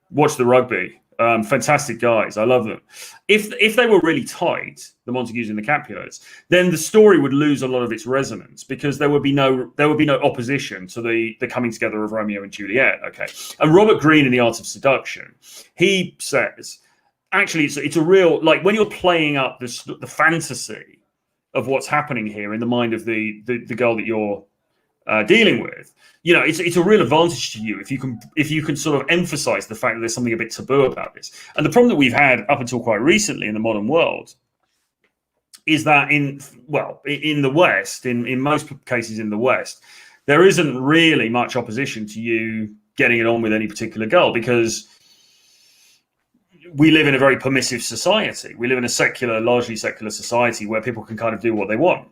watch the rugby. Fantastic guys. I love them. If they were really tight, the Montagues and the Capulets, then the story would lose a lot of its resonance because there would be no opposition to the coming together of Romeo and Juliet. Okay. And Robert Greene in The Art of Seduction, he says, actually, it's a real, like when you're playing up the fantasy of what's happening here in the mind of the girl that you're dealing with, it's a real advantage to you if you can sort of emphasize the fact that there's something a bit taboo about this. And the problem that we've had up until quite recently in the modern world is that in the West, in most cases in the West, there isn't really much opposition to you getting it on with any particular girl because we live in a very permissive society. We live in a largely secular society where people can kind of do what they want.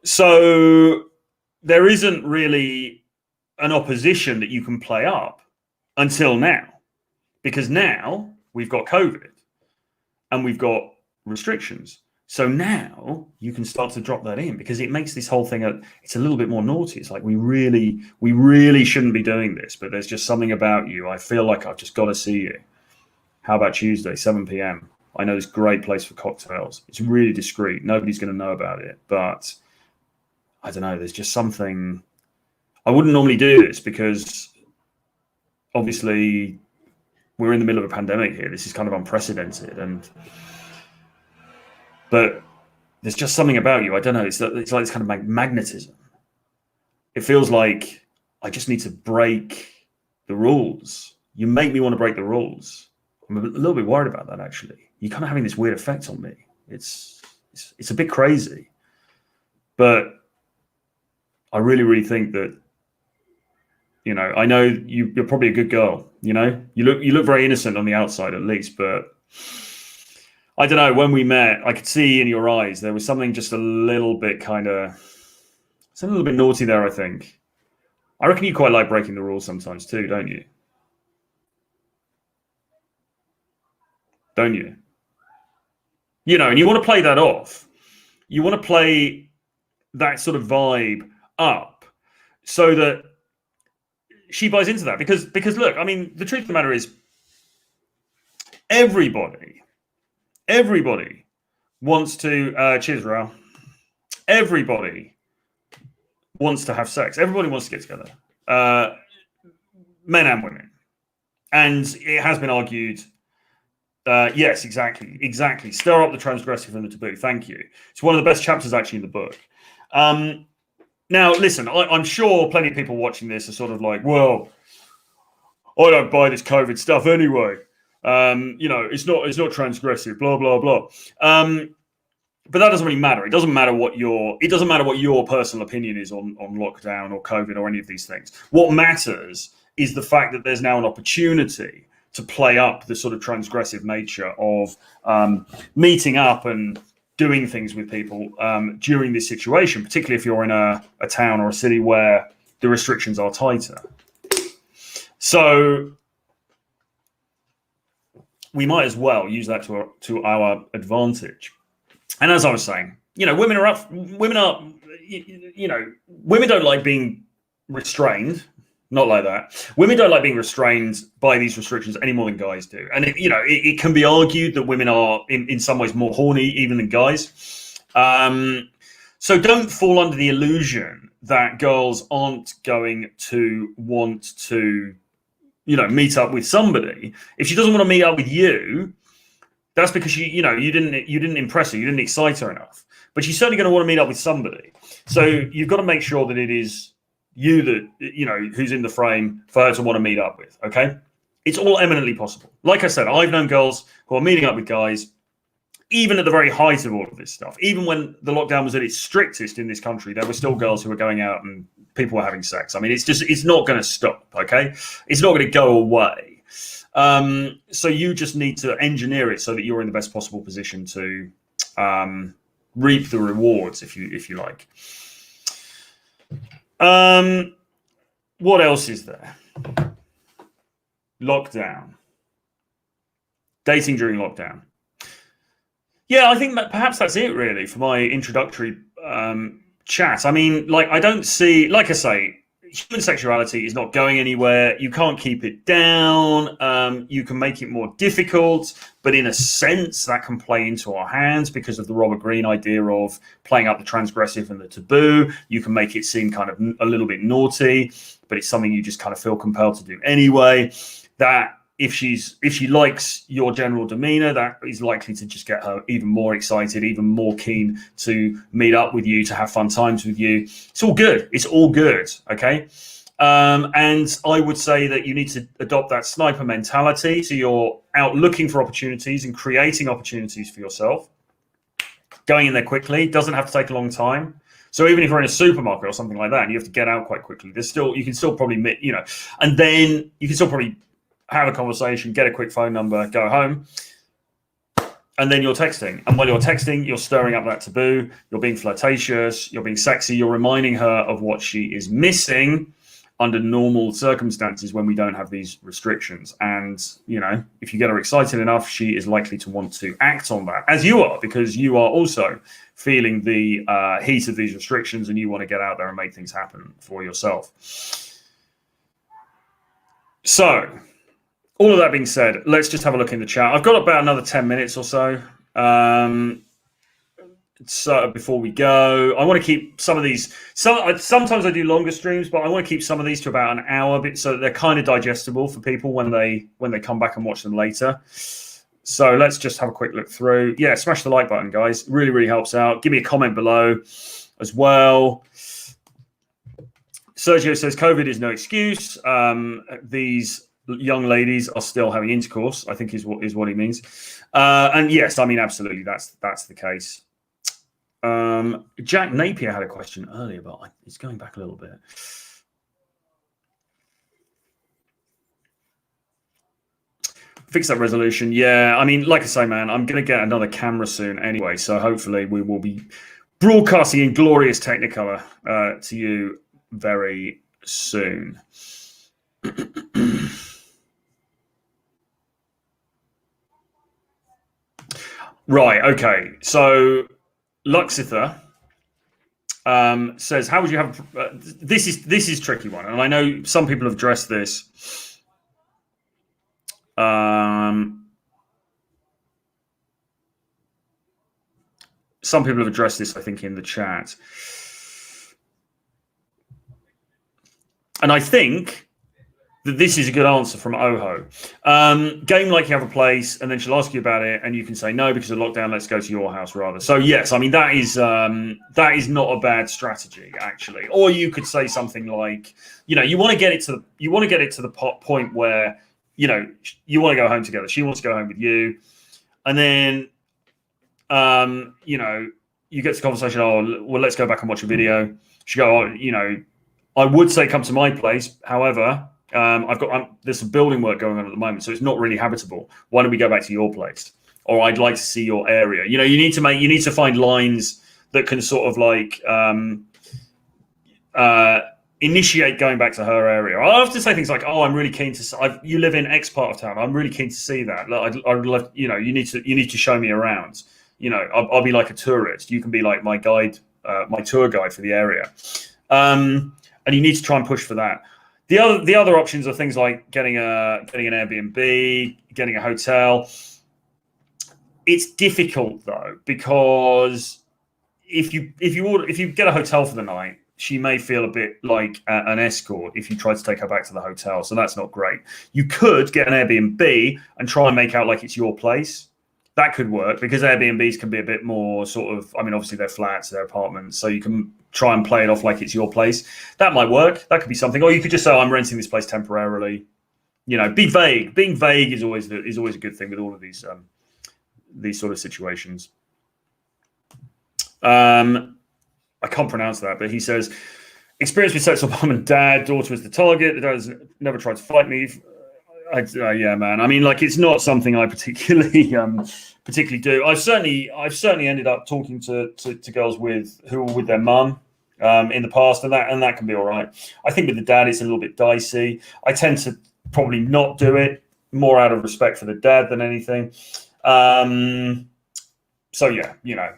So there isn't really an opposition that you can play up until now, because now we've got COVID and we've got restrictions. So now you can start to drop that in because it makes this whole thing it's a little bit more naughty. It's like we really shouldn't be doing this, but there's just something about you. I feel like I've just got to see you. How about Tuesday, 7 p.m.? I know this great place for cocktails. It's really discreet. Nobody's going to know about it, but I don't know. There's just something. I wouldn't normally do this because obviously we're in the middle of a pandemic here. This is kind of unprecedented, but there's just something about you. I don't know. It's like this kind of magnetism. It feels like I just need to break the rules. You make me want to break the rules. I'm a little bit worried about that, actually. You're kind of having this weird effect on me. It's a bit crazy, but I really think that, I know you're probably a good girl. You look very innocent on the outside, at least. But I don't know. When we met, I could see in your eyes there was something just a little bit it's a little bit naughty there. I think. I reckon you quite like breaking the rules sometimes too, don't you? Don't you? And you want to play that off. You want to play that sort of vibe up so that she buys into that because look, I mean, the truth of the matter is everybody wants to cheers, Raoul. Everybody wants to have sex. Everybody wants to get together, men and women. And it has been argued, yes, exactly. Stir up the transgressive and the taboo. Thank you. It's one of the best chapters actually in the book. Now, listen, I'm sure plenty of people watching this are sort of like, well, I don't buy this COVID stuff anyway. It's not transgressive, blah, blah, blah. But that doesn't really matter. It doesn't matter what your personal opinion is on lockdown or COVID or any of these things. What matters is the fact that there's now an opportunity to play up the sort of transgressive nature of meeting up and doing things with people during this situation, particularly if you're in a town or a city where the restrictions are tighter. So we might as well use that to our advantage. And as I was saying, women don't like being restrained. Not like that. Women don't like being restrained by these restrictions any more than guys do. And it can be argued that women are in some ways more horny even than guys. So don't fall under the illusion that girls aren't going to want to, meet up with somebody. If she doesn't want to meet up with you, that's because you didn't impress her, you didn't excite her enough. But she's certainly going to want to meet up with somebody. So you've got to make sure that it is you that who's in the frame for her to want to meet up with. Okay, it's all eminently possible. Like I said, I've known girls who are meeting up with guys even at the very height of all of this stuff. Even when the lockdown was at its strictest in this country, there were still girls who were going out and people were having sex. I mean, it's not going to stop. Okay, it's not going to go away. So you just need to engineer it so that you're in the best possible position to reap the rewards, if you like. What else is there? Lockdown. Dating during lockdown. Yeah, I think that perhaps that's it really for my introductory chat. I mean, I don't see, like I say, human sexuality is not going anywhere. You can't keep it down. You can make it more difficult, but in a sense, that can play into our hands because of the Robert Greene idea of playing up the transgressive and the taboo. You can make it seem kind of a little bit naughty, but it's something you just kind of feel compelled to do anyway. That if she likes your general demeanor, that is likely to just get her even more excited, even more keen to meet up with you, to have fun times with you. It's all good. It's all good. Okay. And I would say that you need to adopt that sniper mentality. So you're out looking for opportunities and creating opportunities for yourself. Going in there quickly doesn't have to take a long time. So even if you're in a supermarket or something like that, and you have to get out quite quickly, you can still probably meet, and then you can still probably have a conversation, get a quick phone number, go home, and then you're texting. And while you're texting, you're stirring up that taboo, you're being flirtatious, you're being sexy, you're reminding her of what she is missing under normal circumstances when we don't have these restrictions. And, if you get her excited enough, she is likely to want to act on that, as you are, because you are also feeling the heat of these restrictions and you want to get out there and make things happen for yourself. So, all of that being said, let's just have a look in the chat. I've got about another 10 minutes or so. So before we go, I want to keep some of these. Sometimes I do longer streams, but I want to keep some of these to about an hour, so that they're kind of digestible for people when they come back and watch them later. So let's just have a quick look through. Yeah, smash the like button, guys. Really, really helps out. Give me a comment below as well. Sergio says COVID is no excuse. These young ladies are still having intercourse, I think is what he means. And yes, I mean, absolutely, that's the case. Jack Napier had a question earlier, but it's going back a little bit. Fix that resolution. Yeah, I mean, like I say, man, I'm going to get another camera soon anyway, so hopefully we will be broadcasting in glorious Technicolor to you very soon. Right, okay. So Luxither says, how would you have this is tricky one, and I know some people have addressed this. Some people have addressed this, I think, in the chat. And I think that this is a good answer from Oho. Game like you have a place, and then she'll ask you about it, and you can say no because of lockdown. Let's go to your house rather. So yes, I mean that is not a bad strategy actually. Or you could say something like, you want to get it to the point where you want to go home together. She wants to go home with you, and then you get to the conversation. Oh, well, let's go back and watch a video. She go, I would say come to my place. However, there's some building work going on at the moment, so it's not really habitable. Why don't we go back to your place? Or I'd like to see your area. You need to find lines that can sort of like initiate going back to her area. I have to say things like, "Oh, I'm really keen to. You live in X part of town. I'm really keen to see that. I'd love. You need to show me around. I'll be like a tourist. You can be like my guide, my tour guide for the area. And you need to try and push for that. The other options are things like getting an Airbnb, getting a hotel. It's difficult though, because if you get a hotel for the night, she may feel a bit like an escort if you try to take her back to the hotel. So that's not great. You could get an Airbnb and try and make out like it's your place. That could work because Airbnbs can be a bit more sort of, I mean, obviously they're flats, they're apartments, so you can try and play it off like it's your place. That might work. That could be something. Or you could just say, I'm renting this place temporarily. Be vague. Being vague is always a good thing with all of these sort of situations. I can't pronounce that, but he says, experience with sex with mum and dad, daughter was the target. The dad has never tried to fight me. Yeah, man. I mean, like, it's not something I particularly do. I've certainly ended up talking to girls who were with their mum in the past, and that can be all right. I think with the dad, it's a little bit dicey. I tend to probably not do it, more out of respect for the dad than anything. So yeah,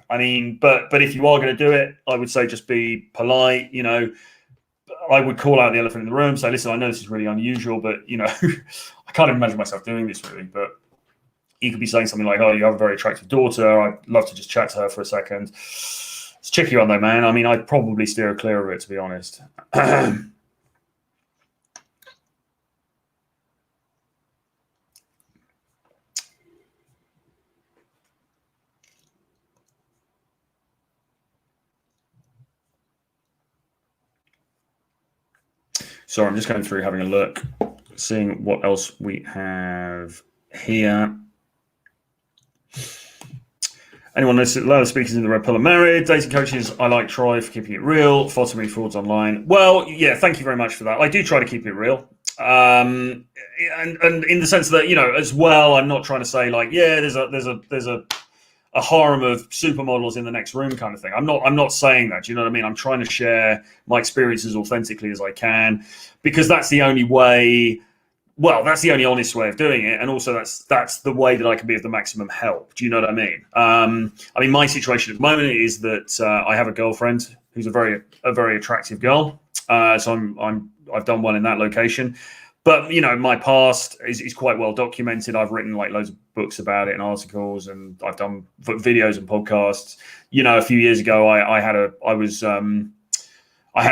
I mean, but if you are going to do it, I would say just be polite. I would call out the elephant in the room, say, listen, I know this is really unusual, but, I can't imagine myself doing this really. But you could be saying something like, oh, you have a very attractive daughter. I'd love to just chat to her for a second. It's a tricky one though, man. I mean, I'd probably steer clear of it, to be honest. Sorry, I'm just going through having a look, seeing what else we have here. Anyone listen? A lot of speakers in the red pill are married. Dating coaches, I like Troy for keeping it real. Far too many frauds online. Well, yeah, thank you very much for that. I do try to keep it real. And in the sense that, as well, I'm not trying to say like, yeah, there's a harem of supermodels in the next room kind of thing. I'm not saying that. Do you know what I mean? I'm trying to share my experiences authentically as I can, because that's the only way. Well, that's the only honest way of doing it, and also that's the way that I can be of the maximum help. Do you know what I mean? I mean, my situation at the moment is that I have a girlfriend who's a very attractive girl. So I've done well in that location. But, my past is quite well documented. I've written like loads of books about it and articles, and I've done videos and podcasts. A few years ago, I had a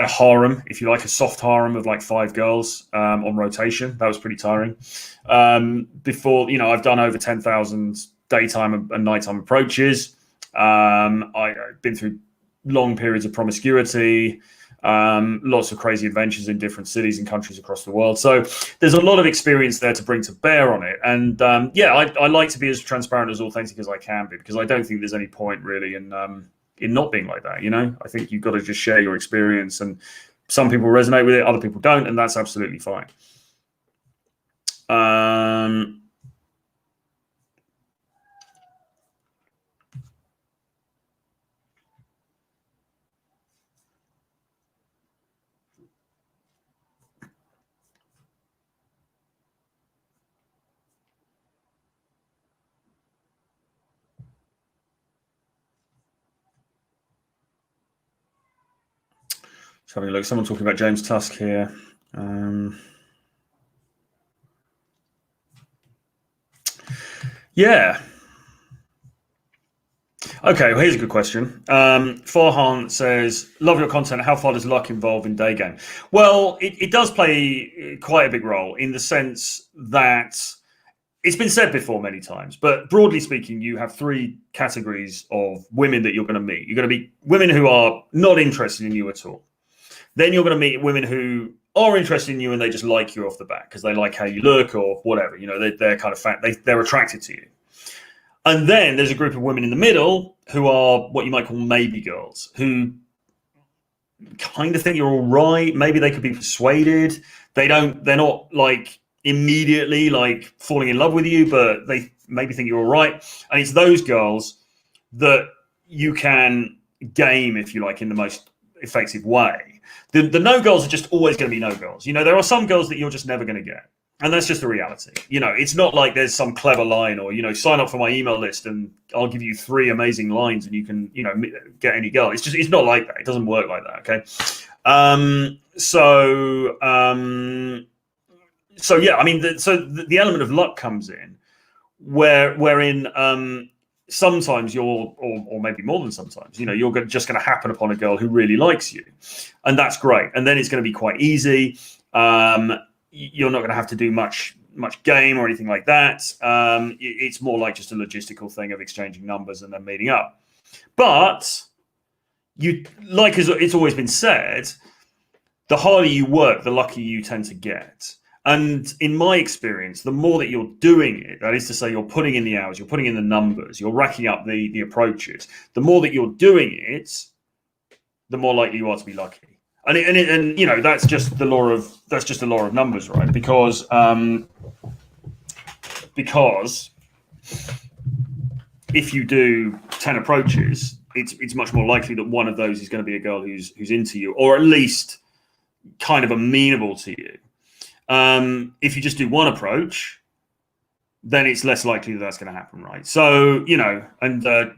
harem, if you like, a soft harem of like 5 girls on rotation. That was pretty tiring. Before, I've done over 10,000 daytime and nighttime approaches. I've been through long periods of promiscuity. Lots of crazy adventures in different cities and countries across the world. So there's a lot of experience there to bring to bear on it. And I like to be as transparent, as authentic as I can be, because I don't think there's any point really in not being like that. I think you've got to just share your experience, and some people resonate with it, other people don't, and that's absolutely fine. Just having a look. Someone talking about James Tusk here. Yeah. Okay, well, here's a good question. Farhan says, love your content. How far does luck involve in day game? Well, it does play quite a big role, in the sense that it's been said before many times, but broadly speaking, you have 3 categories of women that you're going to meet. You're going to meet women who are not interested in you at all. Then you're going to meet women who are interested in you and they just like you off the bat because they like how you look or whatever. They're kind of they're attracted to you. And then there's a group of women in the middle who are what you might call maybe girls, who kind of think you're all right. Maybe they could be persuaded. They're not like immediately like falling in love with you, but they maybe think you're all right. And it's those girls that you can game, if you like, in the most effective way. The no girls are just always going to be no girls. There are some girls that you're just never going to get. And that's just the reality. It's not like there's some clever line or, sign up for my email list and I'll give you 3 amazing lines and you can, get any girl. It's not like that. It doesn't work like that. Okay. Yeah, I mean, the element of luck comes in wherein sometimes or maybe more than sometimes, you're just going to happen upon a girl who really likes you, and that's great. And then it's going to be quite easy. You're not going to have to do much game or anything like that. It's more like just a logistical thing of exchanging numbers and then meeting up. But as it's always been said, the harder you work, the luckier you tend to get. And in my experience, the more that you're doing it, that is to say, you're putting in the hours, you're putting in the numbers, you're racking up the approaches, the more that you're doing it, the more likely you are to be lucky. And that's just the law of numbers, right? Because if you do 10 approaches, it's much more likely that one of those is going to be a girl who's into you, or at least kind of amenable to you. If you just do 1 approach, then it's less likely that that's going to happen, right? So, and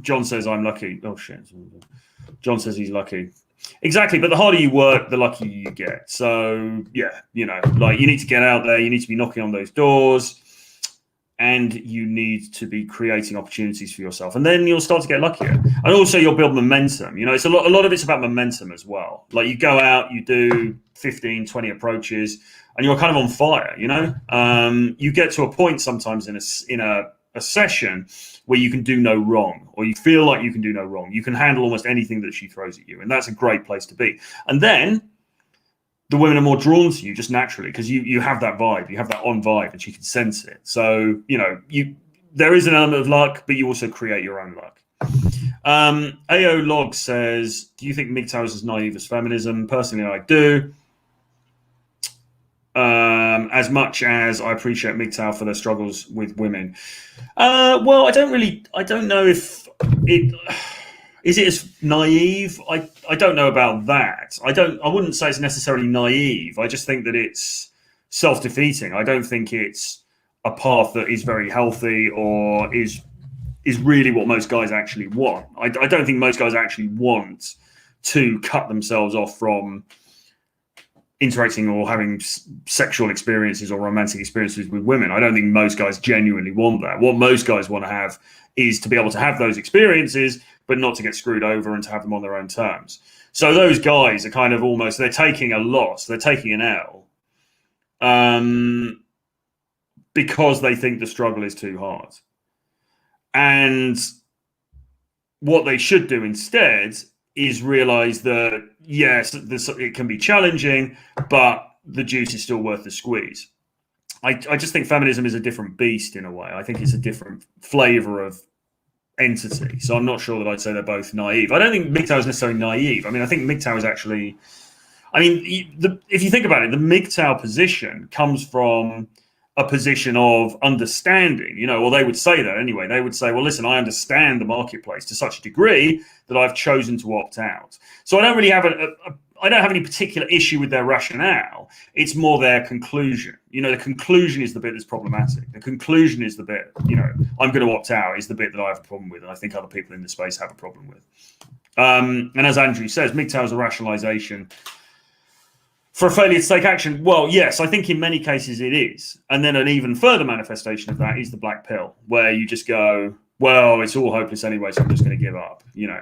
John says I'm lucky. Oh shit. John says he's lucky. Exactly, but the harder you work, the luckier you get. So yeah, you know, like you need to get out there, you need to be knocking on those doors, and you need to be creating opportunities for yourself, and then you'll start to get luckier. And also, you'll build momentum. You know, it's a lot of it's about momentum as well. Like you go out, you do 15, 20 approaches, and you're kind of on fire. You know, you get to a point sometimes in a session where you can do no wrong, or you feel like you can do no wrong. You can handle almost anything that she throws at you, and that's a great place to be. And then the women are more drawn to you just naturally because you have that vibe, you have that on vibe, and she can sense it. So you know, there is an element of luck, but you also create your own luck. AO Log says, do you think MGTOW is as naive as feminism? Personally, I do. As much as I appreciate MGTOW for their struggles with women. Well, I don't know if it is it as naive. I don't know about that. I wouldn't say it's necessarily naive. I just think that it's self-defeating. I don't think it's a path that is very healthy or is really what most guys actually want. I don't think most guys actually want to cut themselves off from interacting or having sexual experiences or romantic experiences with women. I don't think most guys genuinely want that. What most guys want to have is to be able to have those experiences, but not to get screwed over and to have them on their own terms. So those guys are kind of almost, they're taking a loss, they're taking an L, because they think the struggle is too hard. And what they should do instead is realize that, yes, it can be challenging, but the juice is still worth the squeeze. I just think feminism is a different beast in a way. I think it's a different flavor of entity. So I'm not sure that I'd say they're both naive. I don't think MGTOW is necessarily naive. I mean, I think MGTOW is actually, I mean, if you think about it, the MGTOW position comes from a position of understanding, you know, or they would say that anyway. They would say, well, listen, I understand the marketplace to such a degree that I've chosen to opt out. So I don't really have I don't have any particular issue with their rationale. It's more their conclusion. You know, the conclusion is the bit that's problematic. The conclusion is the bit, you know, I'm going to opt out is the bit that I have a problem with, and I think other people in the space have a problem with. And as Andrew says, MGTOW is a rationalization for a failure to take action. Well, yes, I think in many cases it is. And then an even further manifestation of that is the black pill, where you just go, well, it's all hopeless anyway, so I'm just going to give up, you know.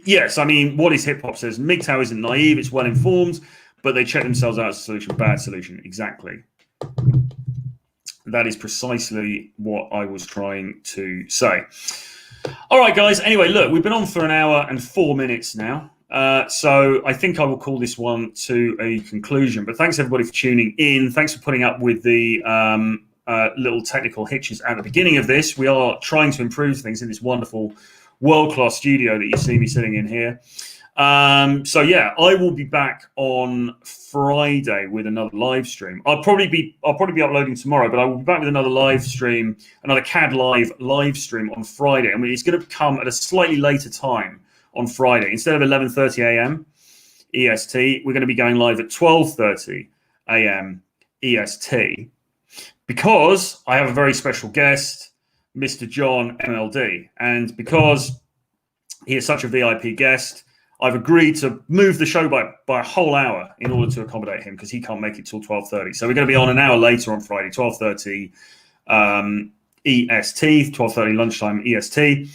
Yes, I mean, what is hip hop says, MGTOW isn't naive, it's well informed, but they check themselves out as a solution. Bad solution. Exactly. That is precisely what I was trying to say. All right, guys. Anyway, look, we've been on for 1 hour and 4 minutes now. So I think I will call this one to a conclusion. But thanks everybody for tuning in. Thanks for putting up with the little technical hitches at the beginning of this. We are trying to improve things in this wonderful world-class studio that you see me sitting in here. So yeah, I will be back on Friday with another live stream. I'll probably be uploading tomorrow, but I will be back with another live stream, another CAD live stream on Friday. I mean, it's going to come at a slightly later time on Friday. Instead of 11:30 a.m. EST, we're going to be going live at 12:30 a.m. EST, because I have a very special guest, Mr. John MLD. And because he is such a VIP guest, I've agreed to move the show by a whole hour in order to accommodate him, because he can't make it till 12:30. So we're going to be on an hour later on Friday, 12:30 EST, 12:30 lunchtime EST.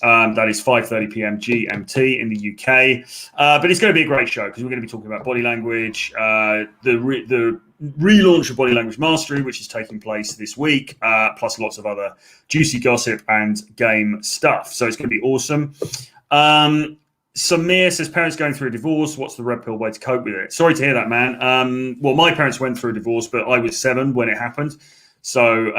That is 5:30 p.m. GMT in the UK. But it's going to be a great show, because we're going to be talking about body language, the relaunch of Body Language Mastery, which is taking place this week, plus lots of other juicy gossip and game stuff. So it's going to be awesome. Samir says, parents going through a divorce, what's the red pill way to cope with it? Sorry to hear that, man. Well, my parents went through a divorce, but I was 7 when it happened. So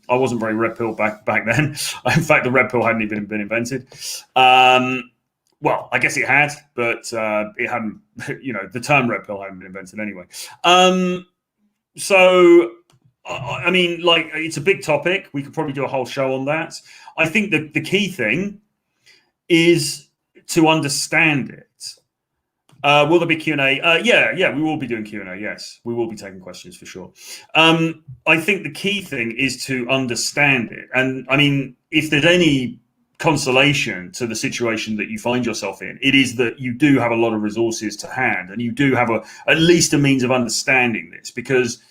I wasn't very red pill back then. In fact, the red pill hadn't even been invented. Well, I guess it had, but it hadn't, you know, the term red pill hadn't been invented anyway. So, I mean, like, it's a big topic. We could probably do a whole show on that. I think that the key thing is to understand it. Will there be Q&A? Yeah, we will be doing Q&A. Yes, we will be taking questions for sure. I think the key thing is to understand it. And I mean, if there's any consolation to the situation that you find yourself in. It is that you do have a lot of resources to hand, and you do have at least a means of understanding this. Because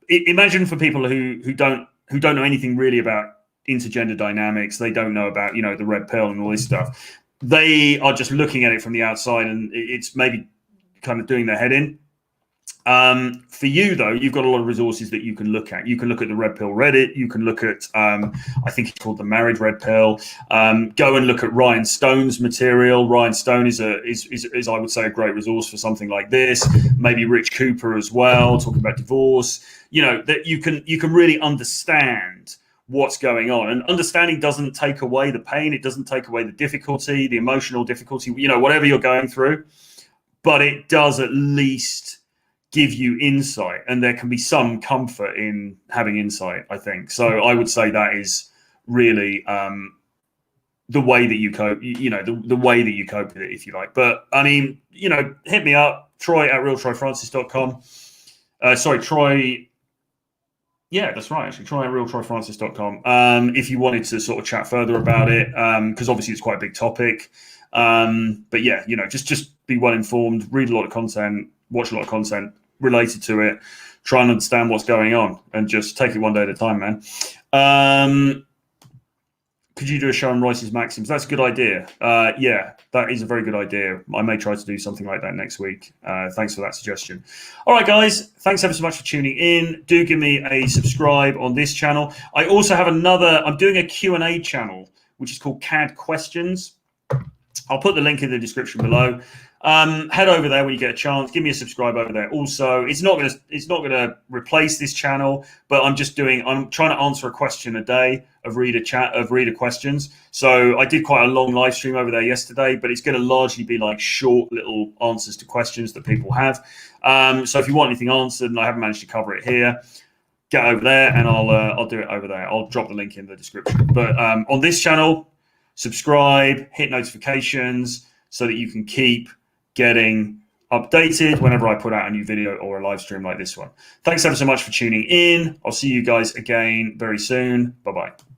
imagine for people who don't know anything really about intergender dynamics, they don't know about, you know, the red pill and all this stuff. They are just looking at it from the outside, and it's maybe kind of doing their head in. For you, though, you've got a lot of resources that you can look at. You can look at the Red Pill Reddit. You can look at, I think it's called the Married Red Pill. Go and look at Ryan Stone's material. Ryan Stone is I would say, a great resource for something like this. Maybe Rich Cooper as well, talking about divorce. You know, that you can really understand what's going on. And understanding doesn't take away the pain. It doesn't take away the difficulty, the emotional difficulty, you know, whatever you're going through. But it does at least give you insight, and there can be some comfort in having insight, I think. So I would say that is really the way that you cope, you know, the way that you cope with it, if you like. But I mean, you know, hit me up, Troy@realtroyfrancis.com. Troy. Yeah, that's right. Actually, Troy@realtroyfrancis.com. If you wanted to sort of chat further about it, because obviously it's quite a big topic. But yeah, you know, just be well informed, read a lot of content, watch a lot of content related to it, try and understand what's going on, and just take it one day at a time, man. Could you do a show on Royce's Maxims? That's a good idea. Yeah, that is a very good idea. I may try to do something like that next week. Thanks for that suggestion. All right, guys, thanks ever so much for tuning in. Do give me a subscribe on this channel. I also have I'm doing a Q&A channel, which is called CAD Questions. I'll put the link in the description below. Head over there when you get a chance. Give me a subscribe over there. Also, it's not gonna replace this channel, but I'm trying to answer a question a day of reader questions. So I did quite a long live stream over there yesterday, but it's going to largely be like short little answers to questions that people have. So if you want anything answered and I haven't managed to cover it here, get over there and I'll do it over there. I'll drop the link in the description. But on this channel, subscribe, hit notifications so that you can keep getting updated whenever I put out a new video or a live stream like this one. Thanks ever so much for tuning in. I'll see you guys again very soon. Bye-bye.